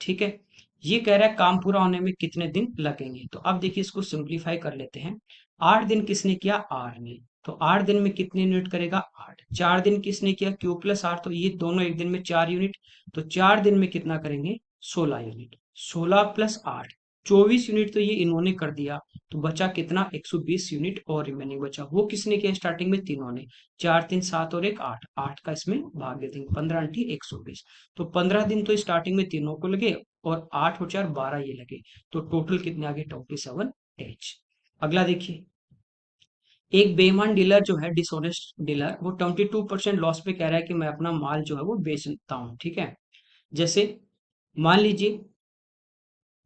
ठीक है, ये कह रहा है काम पूरा होने में कितने दिन लगेंगे, तो अब देखिए इसको सिंप्लीफाई कर लेते हैं। 8 दिन किसने किया आर ने, तो 8 दिन में कितने यूनिट करेगा 8। 4 दिन किसने किया क्यू प्लस आर, तो ये दोनों एक दिन में 4 यूनिट, तो 4 दिन में कितना करेंगे 16 यूनिट। 16 + 8 24 यूनिट, तो ये इन्होंने कर दिया। तो बचा कितना 120 यूनिट और रिमेनिंग बचा, वो किसने किया स्टार्टिंग में तीनों ने। 4 3 7 और एक 8, 8 का इसमें भाग दे देंगे, 15 × 120। तो 15 दिन तो स्टार्टिंग में तीनों को लगे, और 8 और 4 12 ये लगे। तो टोटल कितने आ गए 27 डेज। अगला देखिए, एक बेईमान डीलर जो है डिसऑनेस्ट डीलर, वो 22% लॉस पे कह रहा है कि मैं अपना माल जो है वो बेचता हूँ। ठीक है, जैसे मान लीजिए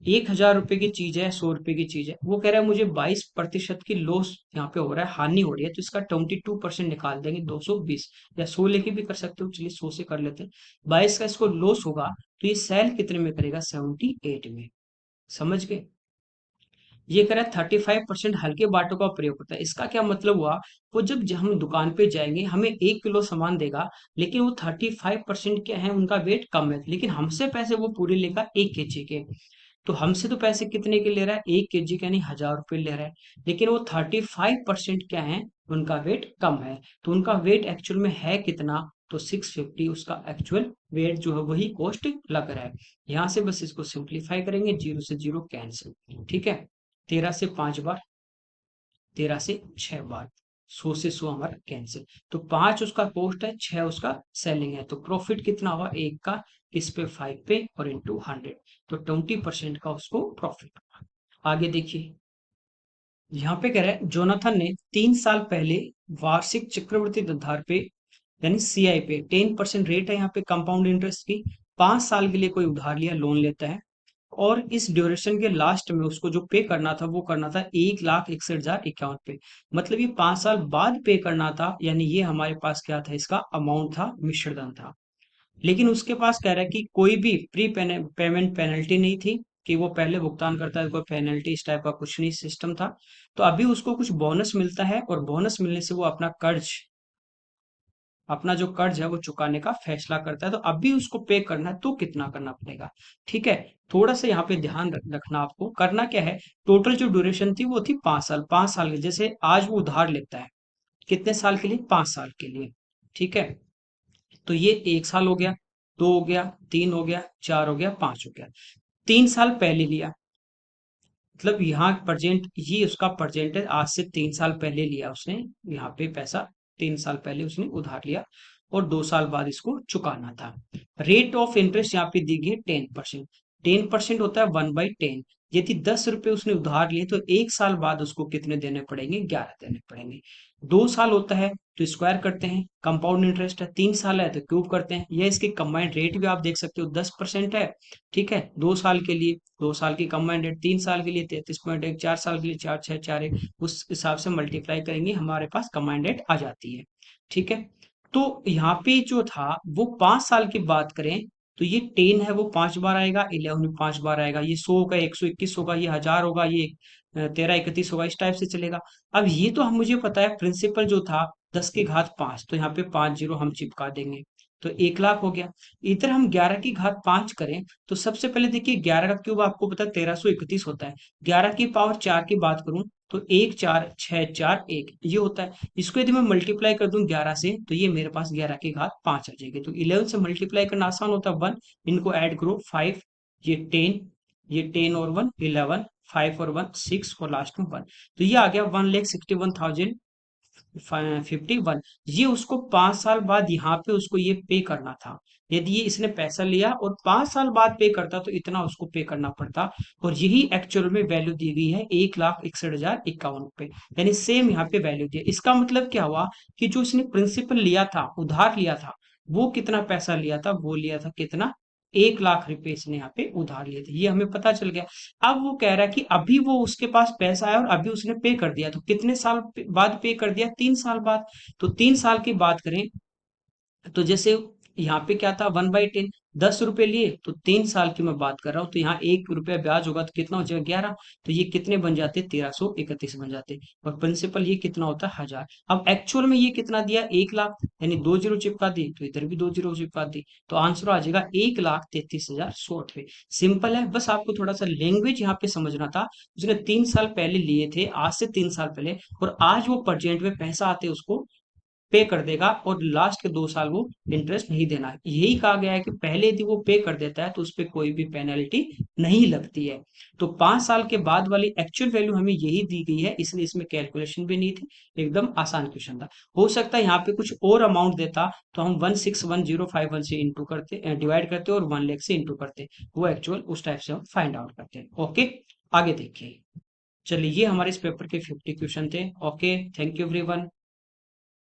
1,000 रुपए की चीज है, 100 रुपए की चीज है, वो कह रहा है मुझे 22% की लॉस यहाँ पे हो रहा है, हानि हो रही है, तो इसका 22% निकाल देंगे 220, या 100 लेके भी कर सकते हो, चलिए 100 से कर लेते हैं। 22 का इसको लॉस होगा तो ये सेल कितने में करेगा 78 में। समझ गए, ये कह रहा है 35% हल्के बाटों का प्रयोग होता है। इसका क्या मतलब हुआ, वो जब हम दुकान पे जाएंगे हमें 1 किलो सामान देगा, लेकिन वो 35% क्या है उनका वेट कम है, लेकिन हमसे पैसे वो पूरे लेगा 1 केजी के। तो हमसे तो पैसे कितने के ले रहा है 1 केजी के, यानी 1,000 रुपये ले रहा है, लेकिन वो 35% क्या है उनका वेट कम है। तो उनका वेट एक्चुअल में है कितना, तो 650 उसका एक्चुअल वेट जो है वही कॉस्ट लग रहा है। यहाँ से बस इसको सिंप्लीफाई करेंगे, 0 से 0 कैंसिल। ठीक है, 13 से 5 बार, 13 से 6 बार, 100 से 100 हमारा कैंसिल। तो 5 उसका कॉस्ट है, 6 उसका सेलिंग है, तो प्रॉफिट कितना हुआ एक का किस पे 5 पे और इंटू 100, तो 20% का उसको प्रॉफिट हुआ। आगे देखिए, यहाँ पे कह रहा है जोनाथन ने 3 साल पहले वार्षिक चक्रवृद्धि आधार पे यानी सीआई पे 10% रेट है यहाँ पे कंपाउंड इंटरेस्ट की, 5 साल के लिए कोई उधार लिया लोन लेता है, और इस ड्यूरेशन के लास्ट में उसको जो पे करना था वो करना था 1,61,051 पे। मतलब ये 5 साल बाद पे करना था, यानी ये हमारे पास क्या था इसका अमाउंट था, मिश्रधन था। लेकिन उसके पास कह रहा है कि कोई भी प्री पेमेंट पेनल्टी नहीं थी, कि वो पहले भुगतान करता है, कोई पेनल्टी इस टाइप का कुछ नहीं सिस्टम था। तो अभी उसको कुछ बोनस मिलता है, और बोनस मिलने से वो अपना जो कर्ज है वो चुकाने का फैसला करता है। तो अभी उसको पे करना है तो कितना करना पड़ेगा। ठीक है, थोड़ा सा यहाँ पे ध्यान रखना, आपको करना क्या है, टोटल जो ड्यूरेशन थी वो थी 5 साल। 5 साल के जैसे आज वो उधार लेता है कितने साल के लिए 5 साल के लिए। ठीक है, तो ये 1 साल हो गया, 2 हो गया, 3 हो गया, 4 हो गया, 5 हो गया। 3 साल पहले लिया, मतलब यहाँ प्रेजेंट, ये उसका प्रेजेंट है, आज से 3 साल पहले लिया उसने यहाँ पे पैसा, 3 साल पहले उसने उधार लिया और 2 साल बाद इसको चुकाना था। रेट ऑफ इंटरेस्ट यहाँ पे दी गई है 10%। 10% होता है 1/10। यदि 10 रुपए उसने उधार लिए तो 1 साल बाद उसको कितने देने पड़ेंगे? 11 देने पड़ेंगे। 2 साल होता है तो स्क्वायर करते हैं, कंपाउंड इंटरेस्ट है, 3 साल है तो क्यूब करते हैं। यह इसकी कंबाइंड रेट भी आप देख सकते हो 10% है। ठीक है, 2 साल के लिए 2 साल की कंबाइंड रेट, 3 साल के लिए 33.1, 4 साल के लिए 4 6 4 1, उस हिसाब से मल्टीप्लाई करेंगे हमारे पास कंबाइंड रेट आ जाती है। ठीक है, तो यहाँ पे जो था वो 5 साल की बात करें तो ये 10 है वो 5 बार आएगा, 11 भी 5 बार आएगा, ये 100 होगा, 121 होगा, ये 1000 होगा, ये 1331 होगा, इस टाइप से चलेगा। अब ये तो हम मुझे पता है प्रिंसिपल जो था 10 की घात 5, तो यहाँ पे 5 जीरो हम चिपका देंगे, तो 1 लाख हो गया। इधर हम 11 की घात 5 करें तो सबसे पहले देखिए 11 का क्यूब आपको पता है 1331 होता है। 11 की पावर 4 की बात करूं तो 1 4 6 4 1 ये होता है। इसको यदि मैं मल्टीप्लाई कर दूं 11 से तो ये मेरे पास 11 की घात 5 आ जाएगी। तो 11 से मल्टीप्लाई करना आसान होता है, 1, इनको ऐड करो 5, ये 10, ये 10 और 1 11, 5 और 1 6 और लास्ट में 1, तो ये आ गया 1,61,051। ये उसको 5 साल बाद यहाँ पे उसको ये पे करना था। यदि ये इसने पैसा लिया और 5 साल बाद पे करता तो इतना उसको पे करना पड़ता, और यही एक्चुअल में वैल्यू दी गई है 1,61,051 पे। यानी सेम यहाँ पे वैल्यू दी है। इसका मतलब क्या हुआ कि जो इसने प्रिंसिपल लिया था, उधार लिया था, वो कितना पैसा लिया था? वो लिया था कितना? 1 लाख रुपए इसने यहाँ पे उधार लिए थे, ये हमें पता चल गया। अब वो कह रहा है कि अभी वो उसके पास पैसा है और अभी उसने पे कर दिया, तो कितने साल बाद पे कर दिया? 3 साल बाद। तो 3 साल की बात करें तो जैसे यहाँ पे क्या था 1/10, 10 रुपए लिए तो 3 साल की मैं बात कर रहा हूँ, तो यहाँ 1 रुपया ब्याज होगा तो कितना हो जाएगा? 11। तो ये कितने बन जाते? 1331 बन जाते। और प्रिंसिपल ये कितना होता है? 1000। अब एक्चुअल में ये कितना दिया? 1 लाख, यानी 2 जीरो चिपका दी तो इधर भी 2 जीरो चिपका दी, तो आंसर आ जाएगा 1,33,100। सिंपल है, बस आपको थोड़ा सा लैंग्वेज यहाँ पे समझना था। उसने 3 साल पहले लिए थे, आज से 3 साल पहले, और आज वो प्रेजेंट में पैसा आते उसको पे कर देगा, और लास्ट के 2 साल वो इंटरेस्ट नहीं देना है। यही कहा गया है कि पहले यदि वो पे कर देता है तो उस पर कोई भी पेनल्टी नहीं लगती है। तो 5 साल के बाद वाली एक्चुअल वैल्यू हमें यही दी गई है, इसलिए इसमें कैलकुलेशन भी नहीं थी, एकदम आसान क्वेश्चन था। हो सकता है यहाँ पे कुछ और अमाउंट देता तो हम 161,051 से इंटू करते, डिवाइड करते और 1 लाख से इंटू करते, वो एक्चुअल उस टाइप से हम फाइंड आउट करते हैं। ओके, आगे देखिए। चलिए, ये हमारे इस पेपर के 50 क्वेश्चन थे। Okay, thank you everyone.